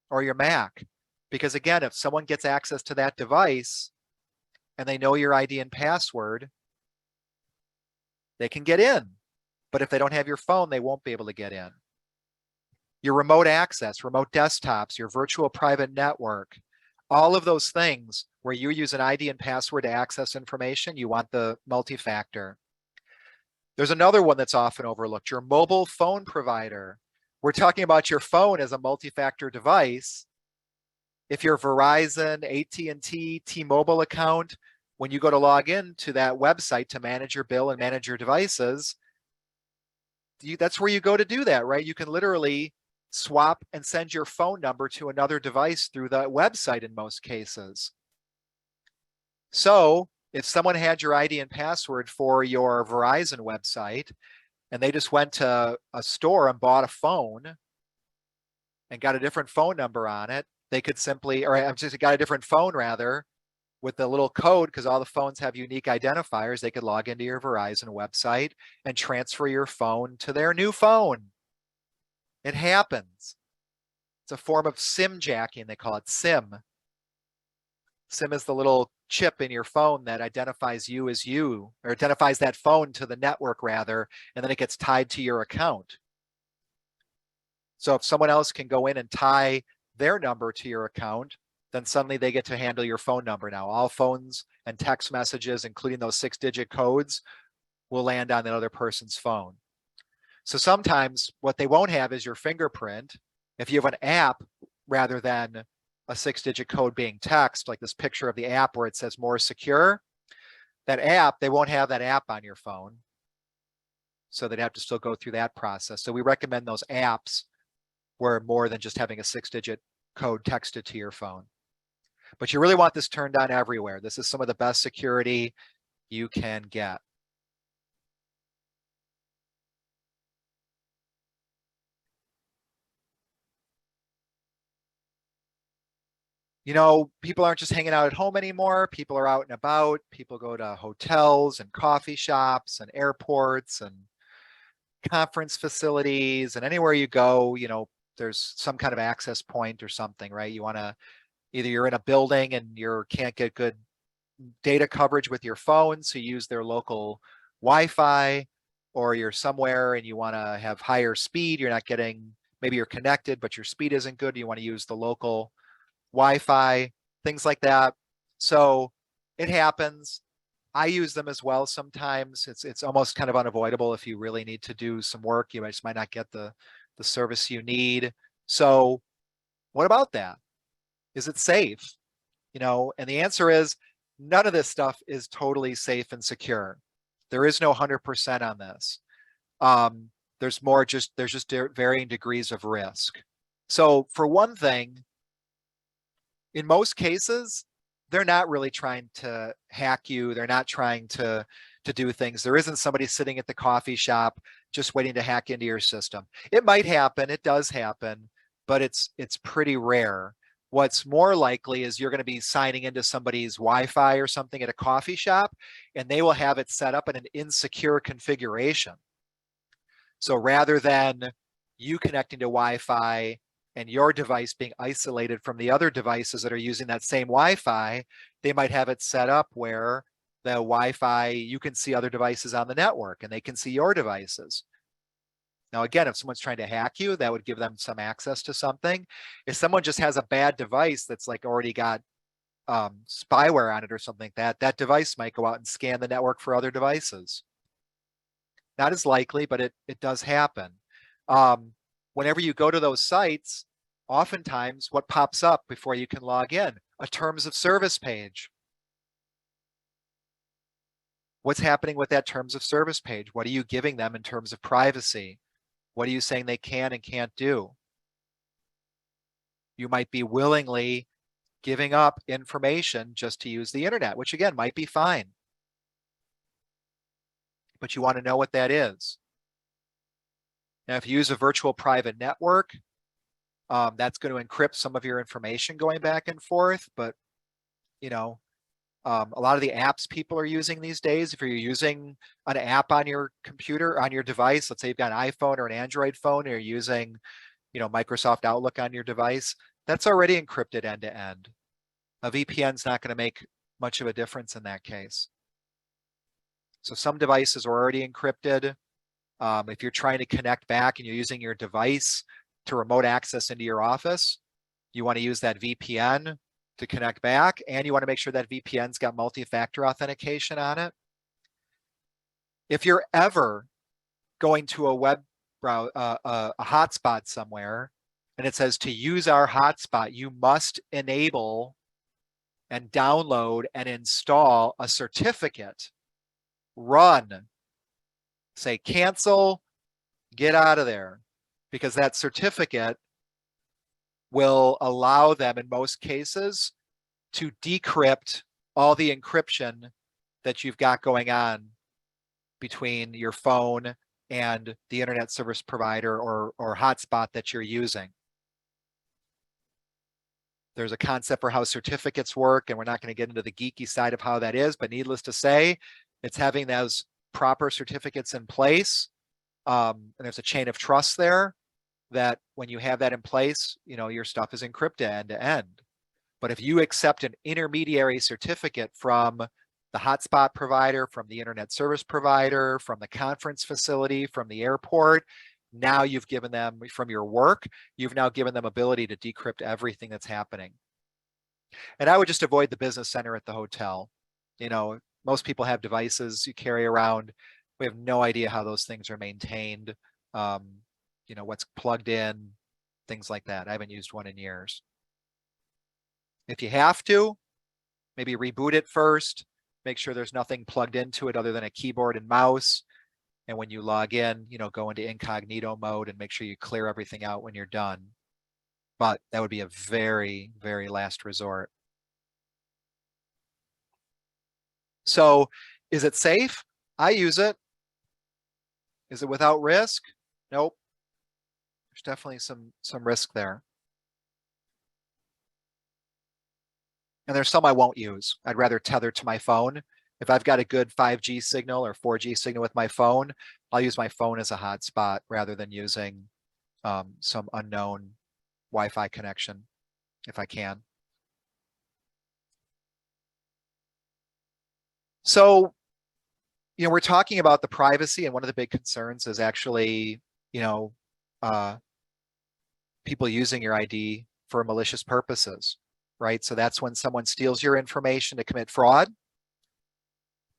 [SPEAKER 1] or your Mac, because again, if someone gets access to that device and they know your ID and password, they can get in. But if they don't have your phone, they won't be able to get in. Your remote access, remote desktops, your virtual private network, all of those things where you use an ID and password to access information, you want the multi-factor. There's another one that's often overlooked, your mobile phone provider. We're talking about your phone as a multi-factor device. If your Verizon, AT&T, T-Mobile account, when you go to log in to that website to manage your bill and manage your devices, that's where you go to do that, right? You can literally swap and send your phone number to another device through the website in most cases. So if someone had your ID and password for your Verizon website and they just went to a store and bought a phone and got a different phone number on it, they could simply, or I'm just got a different phone rather, with the little code, because all the phones have unique identifiers, they could log into your Verizon website and transfer your phone to their new phone. It happens. It's a form of SIM jacking. They call it SIM. SIM is the little chip in your phone that identifies you as you, or identifies that phone to the network rather, and then it gets tied to your account. So if someone else can go in and tie their number to your account, then suddenly they get to handle your phone number now. All phones and text messages, including those 6-digit codes, will land on that other person's phone. So sometimes what they won't have is your fingerprint. If you have an app rather than a 6-digit code being text, like this picture of the app where it says more secure, that app, they won't have that app on your phone. So they'd have to still go through that process. So we recommend those apps where more than just having a 6-digit code texted to your phone. But you really want this turned on everywhere. This is some of the best security you can get. People aren't just hanging out at home anymore. People are out and about. People go to hotels and coffee shops and airports and conference facilities, and anywhere you go, there's some kind of access point or something, right? You want to, either you're in a building and you can't get good data coverage with your phone, so you use their local Wi-Fi, or you're somewhere and you want to have higher speed, you're not getting, maybe you're connected, but your speed isn't good, you want to use the local Wi-Fi, things like that. So it happens. I use them as well sometimes. It's almost kind of unavoidable. If you really need to do some work, you just might not get the service you need. So what about that? Is it safe? And the answer is none of this stuff is totally safe and secure. There is no 100% on this. There's just varying degrees of risk. So for one thing, in most cases, they're not really trying to hack you. They're not trying to do things. There isn't somebody sitting at the coffee shop just waiting to hack into your system. It might happen. It does happen, but it's pretty rare. What's more likely is you're going to be signing into somebody's Wi-Fi or something at a coffee shop, and they will have it set up in an insecure configuration. So rather than you connecting to Wi-Fi and your device being isolated from the other devices that are using that same Wi-Fi, they might have it set up where the Wi-Fi, you can see other devices on the network and they can see your devices. Now, again, if someone's trying to hack you, that would give them some access to something. If someone just has a bad device that's like already got spyware on it or something like that, that device might go out and scan the network for other devices. Not as likely, but it does happen. Whenever you go to those sites, oftentimes what pops up before you can log in? A terms of service page. What's happening with that terms of service page? What are you giving them in terms of privacy? What are you saying they can and can't do? You might be willingly giving up information just to use the internet, which again might be fine. But you want to know what that is. Now, if you use a virtual private network, that's going to encrypt some of your information going back and forth. But, a lot of the apps people are using these days, if you're using an app on your computer, on your device, let's say you've got an iPhone or an Android phone, and you're using, Microsoft Outlook on your device, that's already encrypted end to end. A VPN is not going to make much of a difference in that case. So some devices are already encrypted. If you're trying to connect back and you're using your device to remote access into your office, you want to use that VPN to connect back, and you want to make sure that VPN's got multi-factor authentication on it. If you're ever going to a web browser, a hotspot somewhere, and it says to use our hotspot, you must enable and download and install a certificate. Run. Say cancel, get out of there, because that certificate will allow them in most cases to decrypt all the encryption that you've got going on between your phone and the internet service provider or hotspot that you're using. There's a concept for how certificates work, and we're not going to get into the geeky side of how that is, but needless to say, it's having those proper certificates in place. And there's a chain of trust there that when you have that in place, your stuff is encrypted end to end. But if you accept an intermediary certificate from the hotspot provider, from the internet service provider, from the conference facility, from the airport, now you've given them, from your work, you've now given them ability to decrypt everything that's happening. And I would just avoid the business center at the hotel. Most people have devices you carry around. We have no idea how those things are maintained. What's plugged in, things like that. I haven't used one in years. If you have to, maybe reboot it first, make sure there's nothing plugged into it other than a keyboard and mouse. And when you log in, go into incognito mode and make sure you clear everything out when you're done. But that would be a very, very last resort. So is it safe? I use it. Is it without risk? Nope. There's definitely some risk there. And there's some I won't use. I'd rather tether to my phone. If I've got a good 5G signal or 4G signal with my phone, I'll use my phone as a hotspot rather than using some unknown Wi-Fi connection if I can. So, we're talking about the privacy, and one of the big concerns is actually, uh, people using your ID for malicious purposes, right? So that's when someone steals your information to commit fraud.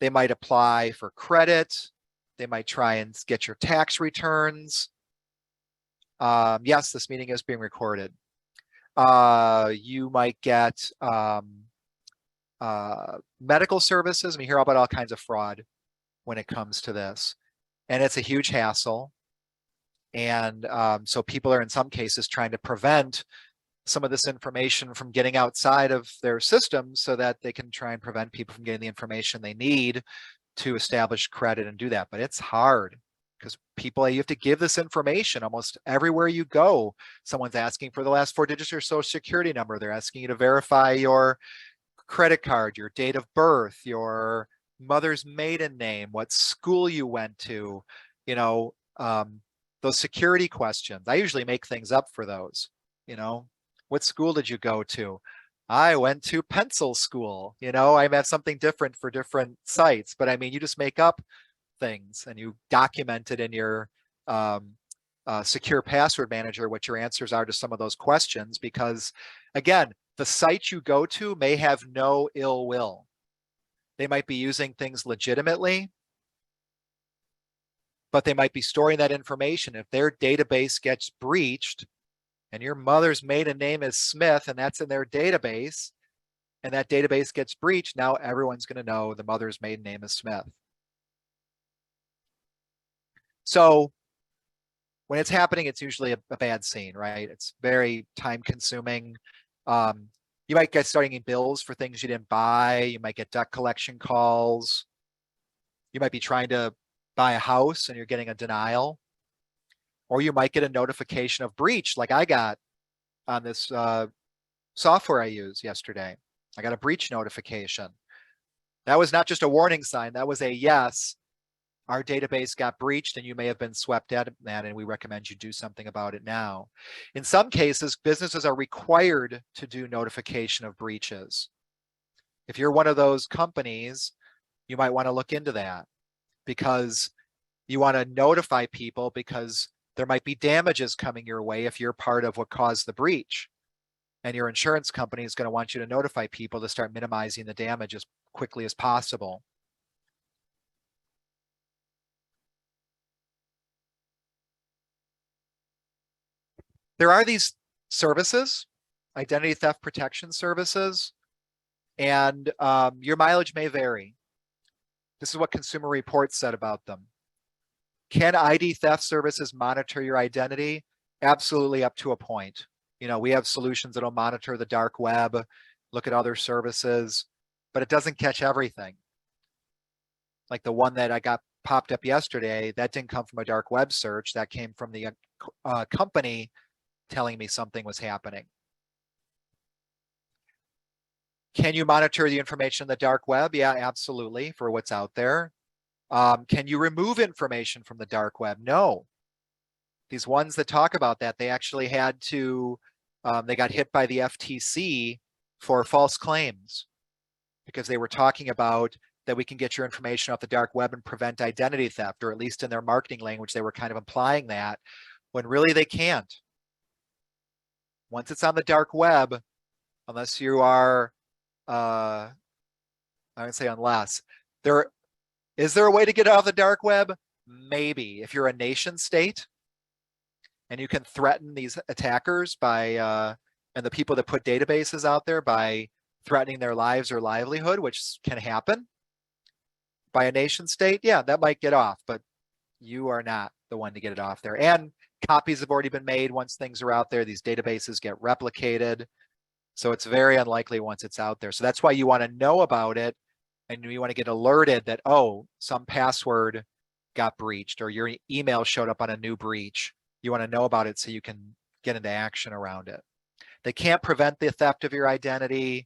[SPEAKER 1] They might apply for credit. They might try and get your tax returns. Yes, this meeting is being recorded. You might get medical services. We hear about all kinds of fraud when it comes to this. And it's a huge hassle. And so people are in some cases trying to prevent some of this information from getting outside of their systems so that they can try and prevent people from getting the information they need to establish credit and do that. But it's hard because you have to give this information almost everywhere you go. Someone's asking for the last 4 digits of your social security number. They're asking you to verify your credit card, your date of birth, your mother's maiden name, what school you went to, those security questions. I usually make things up for those, what school did you go to? I went to pencil school. I have something different for different sites, but I mean, you just make up things and you document it in your secure password manager, what your answers are to some of those questions, because again, the site you go to may have no ill will. They might be using things legitimately, but they might be storing that information. If their database gets breached and your mother's maiden name is Smith and that's in their database, and that database gets breached, now everyone's going to know the mother's maiden name is Smith. So when it's happening, it's usually a bad scene, right? It's very time consuming. You might get starting in bills for things you didn't buy. You might get debt collection calls. You might be trying to buy a house and you're getting a denial. Or you might get a notification of breach like I got on this software I used yesterday. I got a breach notification. That was not just a warning sign. That was a yes, our database got breached and you may have been swept at that and we recommend you do something about it now. In some cases, businesses are required to do notification of breaches. If you're one of those companies, you might want to look into that because you want to notify people because there might be damages coming your way if you're part of what caused the breach. And your insurance company is going to want you to notify people to start minimizing the damage as quickly as possible. There are these services, identity theft protection services, and your mileage may vary. This is what Consumer Reports said about them. Can ID theft services monitor your identity? Absolutely, up to a point. We have solutions that'll monitor the dark web, look at other services, but it doesn't catch everything. Like the one that I got popped up yesterday, that didn't come from a dark web search. That came from the company telling me something was happening. Can you monitor the information in the dark web? Yeah, absolutely, for what's out there. Can you remove information from the dark web? No. These ones that talk about that, they actually had to, they got hit by the FTC for false claims because they were talking about that we can get your information off the dark web and prevent identity theft, or at least in their marketing language, they were kind of implying that when really they can't. Once it's on the dark web, unless you are, I would say unless, is there a way to get off the dark web? Maybe. If you're a nation state and you can threaten these attackers by, and the people that put databases out there by threatening their lives or livelihood, which can happen by a nation state, yeah, that might get off, but you are not the one to get it off there. And copies have already been made once things are out there. These databases get replicated. So it's very unlikely once it's out there. So that's why you want to know about it. And you want to get alerted that, oh, some password got breached or your email showed up on a new breach. You want to know about it so you can get into action around it. They can't prevent the theft of your identity.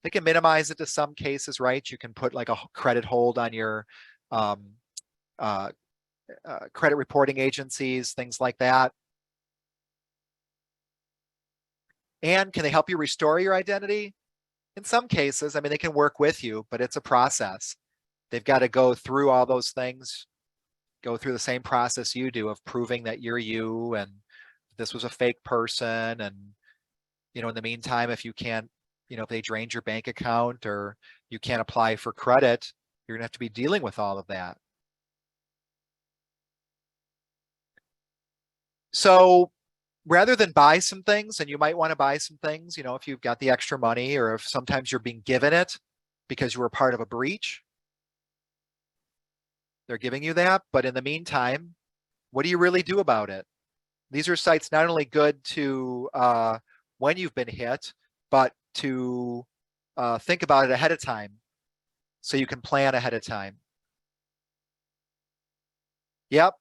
[SPEAKER 1] They can minimize it to some cases, right? You can put like a credit hold on your credit reporting agencies, things like that. And can they help you restore your identity? In some cases, I mean, they can work with you, but it's a process. They've got to go through all those things, go through the same process you do of proving that you're you and this was a fake person. And, in the meantime, if you can't, if they drained your bank account or you can't apply for credit, you're gonna have to be dealing with all of that. So rather than buy some things, and you might want to buy some things, if you've got the extra money or if sometimes you're being given it because you were part of a breach, they're giving you that. But in the meantime, what do you really do about it? These are sites not only good to when you've been hit, but to think about it ahead of time so you can plan ahead of time. Yep.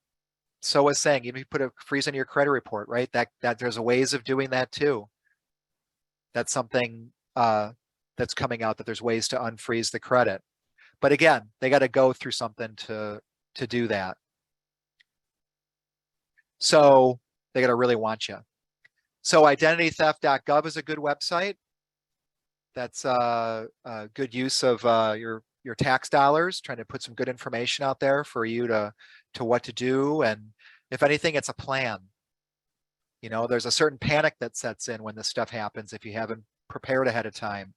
[SPEAKER 1] So I was saying, you put a freeze on your credit report, right? That there's a ways of doing that too. That's something that's coming out, that there's ways to unfreeze the credit. But again, they got to go through something to do that. So they got to really want you. So identitytheft.gov is a good website. That's a good use of your tax dollars, trying to put some good information out there for you to what to do. And if anything, it's a plan. There's a certain panic that sets in when this stuff happens if you haven't prepared ahead of time.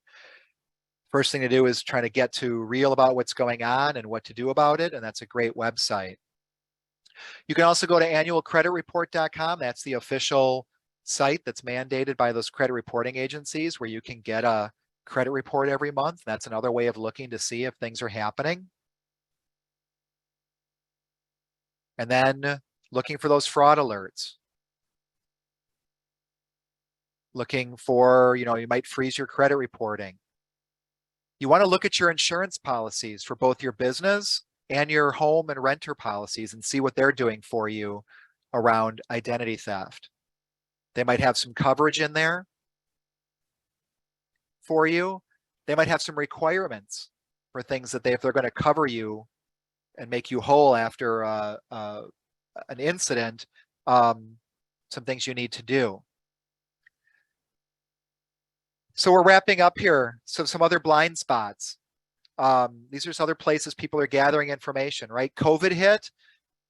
[SPEAKER 1] First thing to do is try to get to real about what's going on and what to do about it. And that's a great website. You can also go to annualcreditreport.com. That's the official site that's mandated by those credit reporting agencies, where you can get a credit report every month. That's another way of looking to see if things are happening. And then looking for those fraud alerts. Looking for, you might freeze your credit reporting. You want to look at your insurance policies for both your business and your home and renter policies and see what they're doing for you around identity theft. They might have some coverage in there for you. They might have some requirements for things that if they're going to cover you and make you whole after an incident, some things you need to do. So we're wrapping up here. So some other blind spots. These are some other places people are gathering information, right? COVID hit,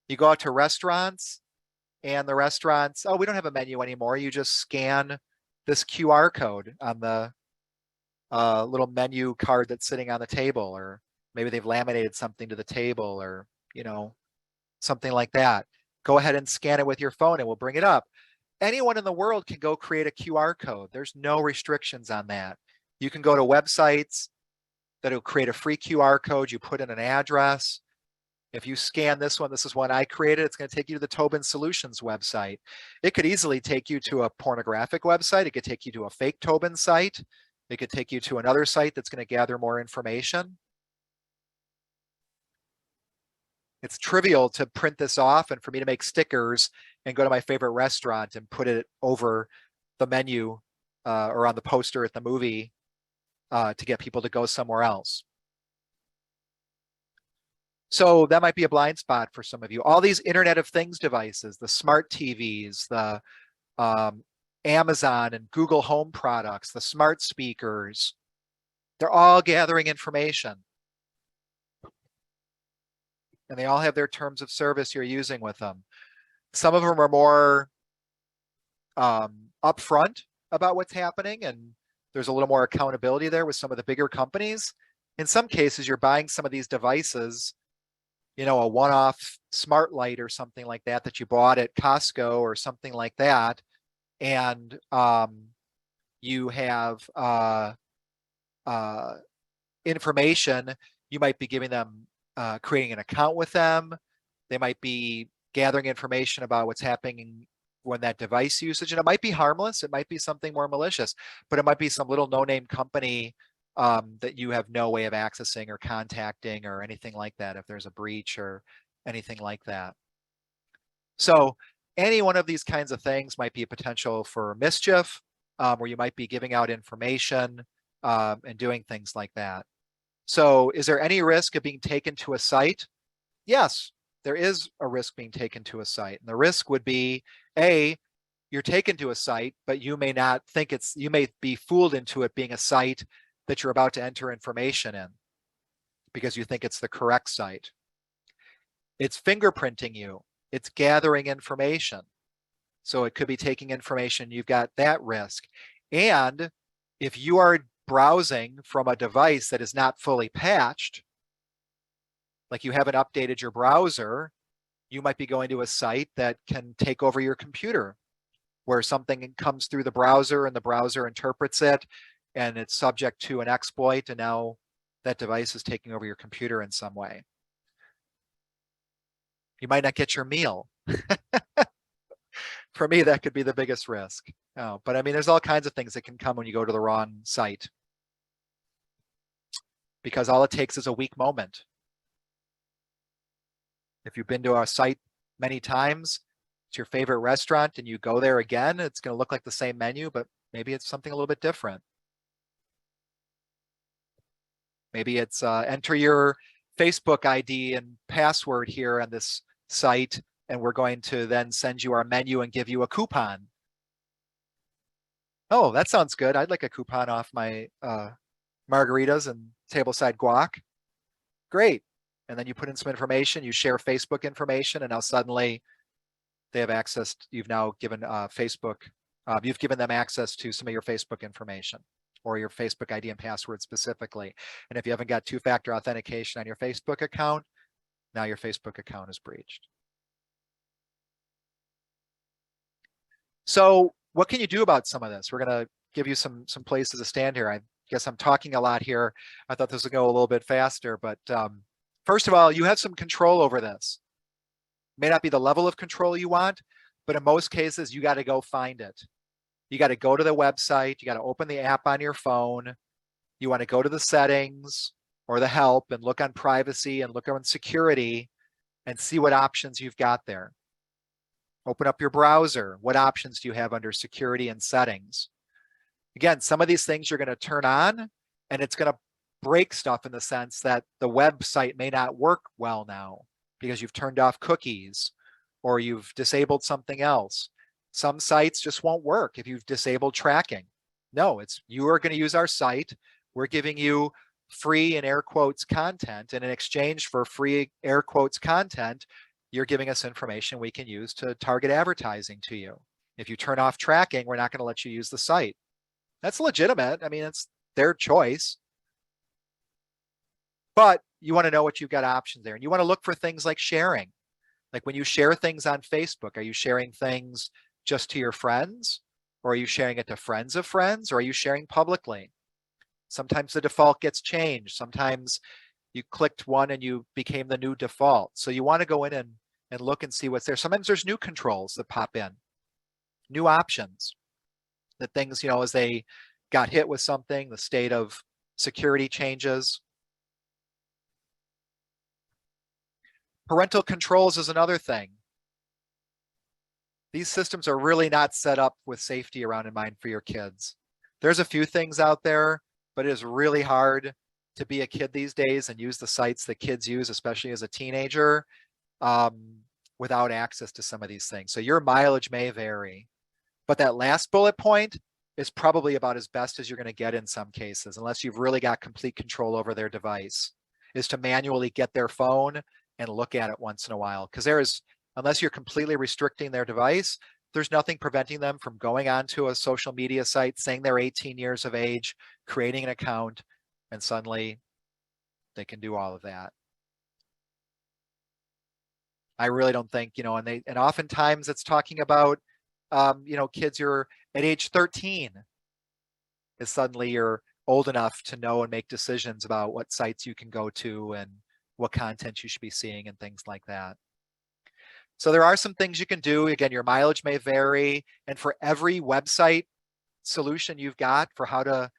[SPEAKER 1] you go out to restaurants, and the restaurants, oh, we don't have a menu anymore. You just scan this QR code on the little menu card that's sitting on the table, or maybe they've laminated something to the table, or, something like that. Go ahead and scan it with your phone and we'll bring it up. Anyone in the world can go create a QR code. There's no restrictions on that. You can go to websites that'll create a free QR code. You put in an address. If you scan this one, this is one I created, it's going to take you to the Tobin Solutions website. It could easily take you to a pornographic website. It could take you to a fake Tobin site. It could take you to another site that's going to gather more information. It's trivial to print this off and for me to make stickers and go to my favorite restaurant and put it over the menu or on the poster at the movie to get people to go somewhere else. So that might be a blind spot for some of you. All these Internet of Things devices, the smart TVs, the Amazon and Google Home products, the smart speakers, they're all gathering information. And they all have their terms of service you're using with them. Some of them are more upfront about what's happening, and there's a little more accountability there with some of the bigger companies. In some cases, you're buying some of these devices, a one-off smart light or something like that that you bought at Costco or something like that, and you have information. You might be giving them, creating an account with them. They might be gathering information about what's happening when that device usage, and it might be harmless. It might be something more malicious, but it might be some little no-name company that you have no way of accessing or contacting or anything like that if there's a breach or anything like that. So any one of these kinds of things might be a potential for mischief, where you might be giving out information and doing things like that. So is there any risk of being taken to a site? Yes, there is a risk being taken to a site. And the risk would be, A, you're taken to a site, but you may not think you may be fooled into it being a site that you're about to enter information in because you think it's the correct site. It's fingerprinting you. It's gathering information. So it could be taking information, you've got that risk. And if you are browsing from a device that is not fully patched, like you haven't updated your browser, you might be going to a site that can take over your computer, where something comes through the browser and the browser interprets it and it's subject to an exploit, and now that device is taking over your computer in some way. You might not get your meal. For me, that could be the biggest risk. Oh, but I mean, there's all kinds of things that can come when you go to the wrong site, because all it takes is a weak moment. If you've been to our site many times, it's your favorite restaurant and you go there again, it's going to look like the same menu, but maybe it's something a little bit different. Maybe it's enter your Facebook ID and password here on this site, and we're going to then send you our menu and give you a coupon. Oh, that sounds good. I'd like a coupon off my margaritas and tableside guac. Great. And then you put in some information, you share Facebook information, and now suddenly they have access. You've now given Facebook, you've given them access to some of your Facebook information, or your Facebook ID and password specifically. And if you haven't got two-factor authentication on your Facebook account, now your Facebook account is breached. So what can you do about some of this? We're going to give you some places to stand here. I guess I'm talking a lot here. I thought this would go a little bit faster, but first of all, you have some control over this. It may not be the level of control you want, but in most cases, you got to go find it. You got to go to the website. You got to open the app on your phone. You want to go to the settings or the help and look on privacy and look on security and see what options you've got there. Open up your browser. What options do you have under security and settings? Again, some of these things you're going to turn on, and it's going to break stuff in the sense that the website may not work well now because you've turned off cookies or you've disabled something else. Some sites just won't work if you've disabled tracking. No, it's you are going to use our site. We're giving you free, in air quotes, content, and in exchange for free air quotes content, you're giving us information we can use to target advertising to you. If you turn off tracking, we're not going to let you use the site. That's legitimate. I mean, it's their choice. But you want to know what you've got options there. And you want to look for things like sharing. Like when you share things on Facebook, are you sharing things just to your friends? Or are you sharing it to friends of friends? Or are you sharing publicly? Sometimes the default gets changed. Sometimes you clicked one and you became the new default. So you want to go in and look and see what's there. Sometimes there's new controls that pop in, new options, that things, you know, as they got hit with something, the state of security changes. Parental controls is another thing. These systems are really not set up with safety around in mind for your kids. There's a few things out there, but it is really hard to be a kid these days and use the sites that kids use, especially as a teenager, without access to some of these things. So your mileage may vary, but that last bullet point is probably about as best as you're going to get in some cases, unless you've really got complete control over their device, is to manually get their phone and look at it once in a while. Because there is, unless you're completely restricting their device, there's nothing preventing them from going onto a social media site, saying they're 18 years of age, creating an account, and suddenly they can do all of that. I really don't think, you know, and oftentimes it's talking about, you know, kids you're at age 13, is suddenly you're old enough to know and make decisions about what sites you can go to and what content you should be seeing and things like that. So there are some things you can do. Again, your mileage may vary. And for every website solution you've got for how to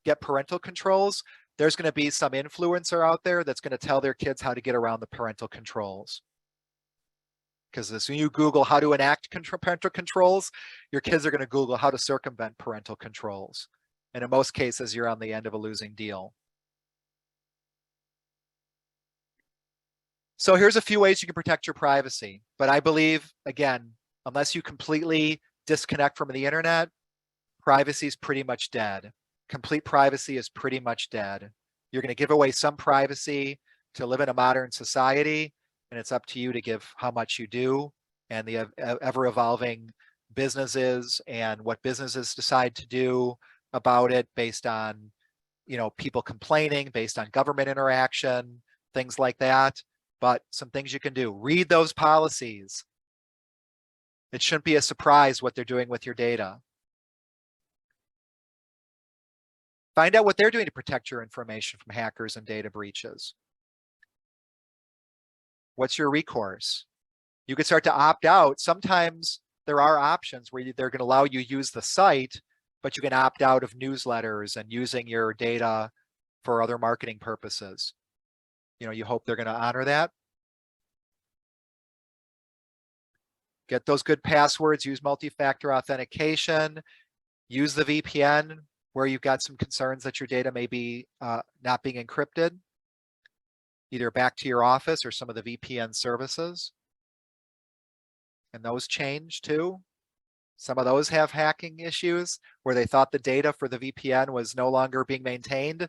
[SPEAKER 1] get parental controls, there's going to be some influencer out there that's going to tell their kids how to get around the parental controls. Because as soon as you Google how to enact parental controls, your kids are going to Google how to circumvent parental controls. And in most cases, you're on the end of a losing deal. So here's a few ways you can protect your privacy. But I believe, again, unless you completely disconnect from the internet, privacy is pretty much dead. complete privacy is pretty much dead. You're going to give away some privacy to live in a modern society, and it's up to you to give how much you do, and the ever evolving businesses and what businesses decide to do about it based on, you know, people complaining, based on government interaction, things like that. But some things you can do: read those policies. It shouldn't be a surprise what they're doing with your data. Find out what they're doing to protect your information from hackers and data breaches. What's your recourse? You could start to opt out. Sometimes there are options where they're going to allow you to use the site, but you can opt out of newsletters and using your data for other marketing purposes. You know, you hope they're going to honor that. Get those good passwords, use multi-factor authentication, use the VPN where you've got some concerns that your data may be not being encrypted, either back to your office or some of the VPN services. And those change too. Some of those have hacking issues where they thought the data for the VPN was no longer being maintained,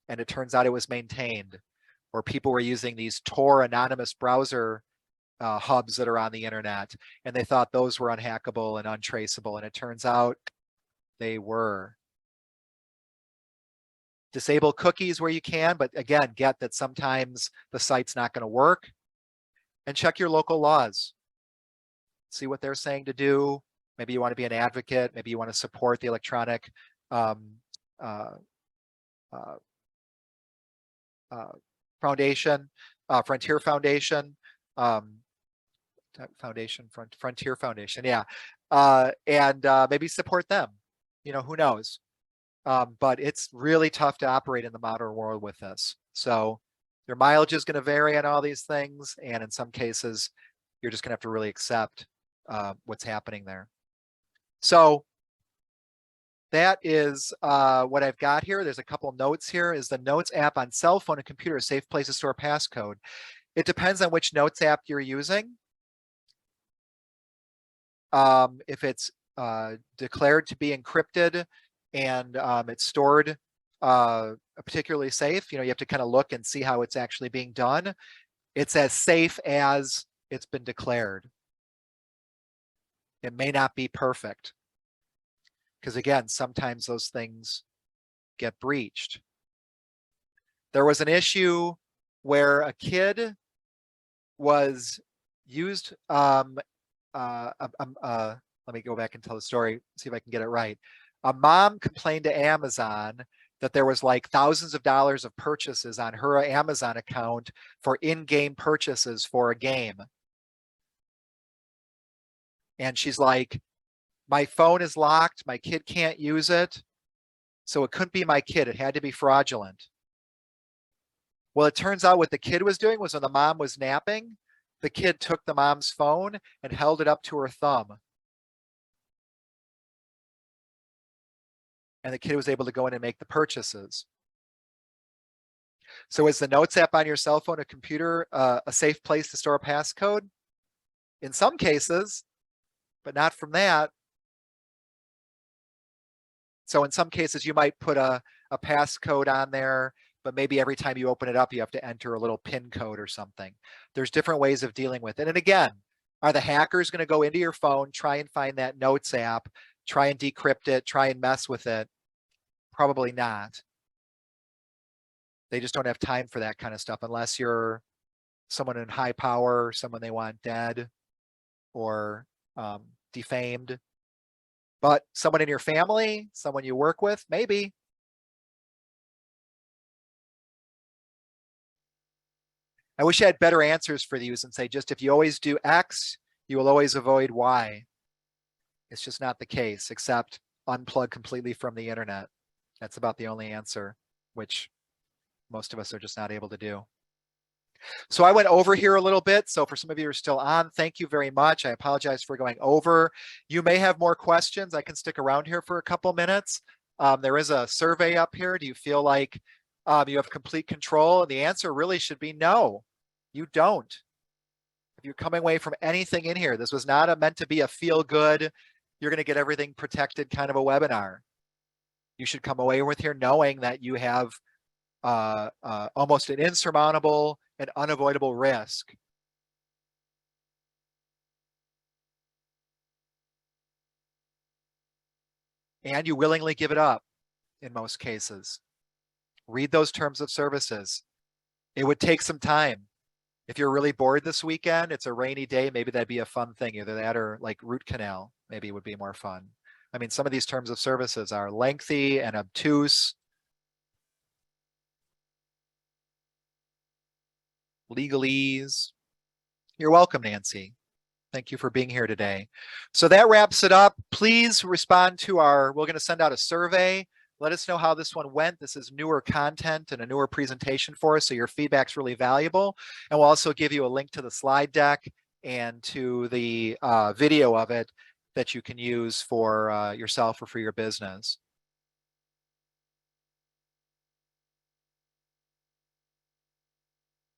[SPEAKER 1] and it turns out it was maintained. Or people were using these Tor anonymous browser hubs that are on the internet, and they thought those were unhackable and untraceable, and it turns out they were. Disable cookies where you can, but again, get that sometimes the site's not going to work. And check your local laws. See what they're saying to do. Maybe you want to be an advocate. Maybe you want to support the electronic foundation, Frontier Foundation, Frontier Foundation, yeah. And maybe support them. You know, who knows? But it's really tough to operate in the modern world with this. So your mileage is going to vary on all these things. And in some cases, you're just going to have to really accept what's happening there. So that is what I've got here. There's a couple notes here. Is the Notes app on cell phone and computer a safe place to store passcode? It depends on which Notes app you're using. If it's declared to be encrypted and it's stored particularly safe, you know, you have to kind of look and see how it's actually being done. It's as safe as it's been declared. It may not be perfect, because again, sometimes those things get breached. There was an issue where a kid was used, let me go back and tell the story, see if I can get it right. A mom complained to Amazon that there was like thousands of dollars of purchases on her Amazon account for in-game purchases for a game. And she's like, my phone is locked, my kid can't use it. So it couldn't be my kid, it had to be fraudulent. Well, it turns out what the kid was doing was when the mom was napping, the kid took the mom's phone and held it up to her thumb. And the kid was able to go in and make the purchases. So is the Notes app on your cell phone or computer a safe place to store a passcode? In some cases, but not from that. So in some cases, you might put a passcode on there, but maybe every time you open it up, you have to enter a little PIN code or something. There's different ways of dealing with it. And again, are the hackers going to go into your phone, try and find that Notes app, try and decrypt it, try and mess with it? Probably not. They just don't have time for that kind of stuff unless you're someone in high power, someone they want dead or defamed. But someone in your family, someone you work with, maybe. I wish I had better answers for these and say, just if you always do X, you will always avoid Y. It's just not the case, except unplug completely from the internet. That's about the only answer, which most of us are just not able to do. So I went over here a little bit. So for some of you who are still on, thank you very much. I apologize for going over. You may have more questions. I can stick around here for a couple minutes. There is a survey up here. Do you feel like you have complete control? And the answer really should be no, you don't. If you're coming away from anything in here, this was not meant to be a feel good, you're going to get everything protected kind of a webinar. You should come away with here knowing that you have almost an insurmountable and unavoidable risk. And you willingly give it up in most cases. Read those terms of services. It would take some time. If you're really bored this weekend, it's a rainy day, maybe that'd be a fun thing. Either that or like root canal, maybe would be more fun. I mean, some of these terms of services are lengthy and obtuse. Legalese. You're welcome, Nancy. Thank you for being here today. So that wraps it up. Please respond to we're going to send out a survey. Let us know how this one went. This is newer content and a newer presentation for us, so your feedback's really valuable. And we'll also give you a link to the slide deck and to the video of it that you can use for yourself or for your business.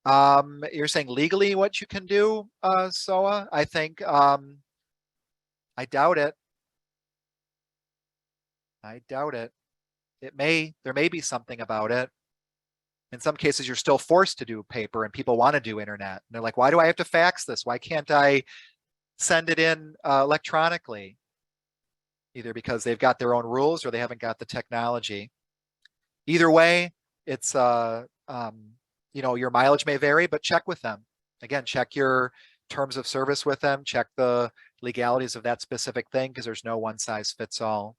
[SPEAKER 1] You're saying legally what you can do, Soa? I think, I doubt it. I doubt it. There may be something about it. In some cases, you're still forced to do paper and people want to do internet. And they're like, why do I have to fax this? Why can't I send it in electronically? Either because they've got their own rules or they haven't got the technology. Either way, it's, your mileage may vary, but check with them. Again, check your terms of service with them, check the legalities of that specific thing, because there's no one size fits all.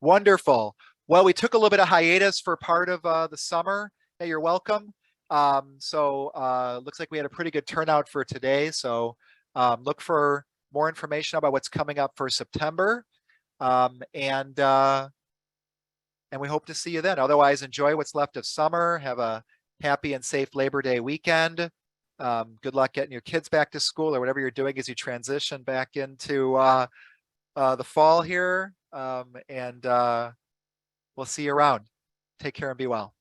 [SPEAKER 1] Wonderful. Well, we took a little bit of hiatus for part of the summer. Hey, you're welcome. Looks like we had a pretty good turnout for today. So look for more information about what's coming up for September. And we hope to see you then. Otherwise, enjoy what's left of summer. Have a happy and safe Labor Day weekend. Good luck getting your kids back to school or whatever you're doing as you transition back into the fall here. We'll see you around. Take care and be well.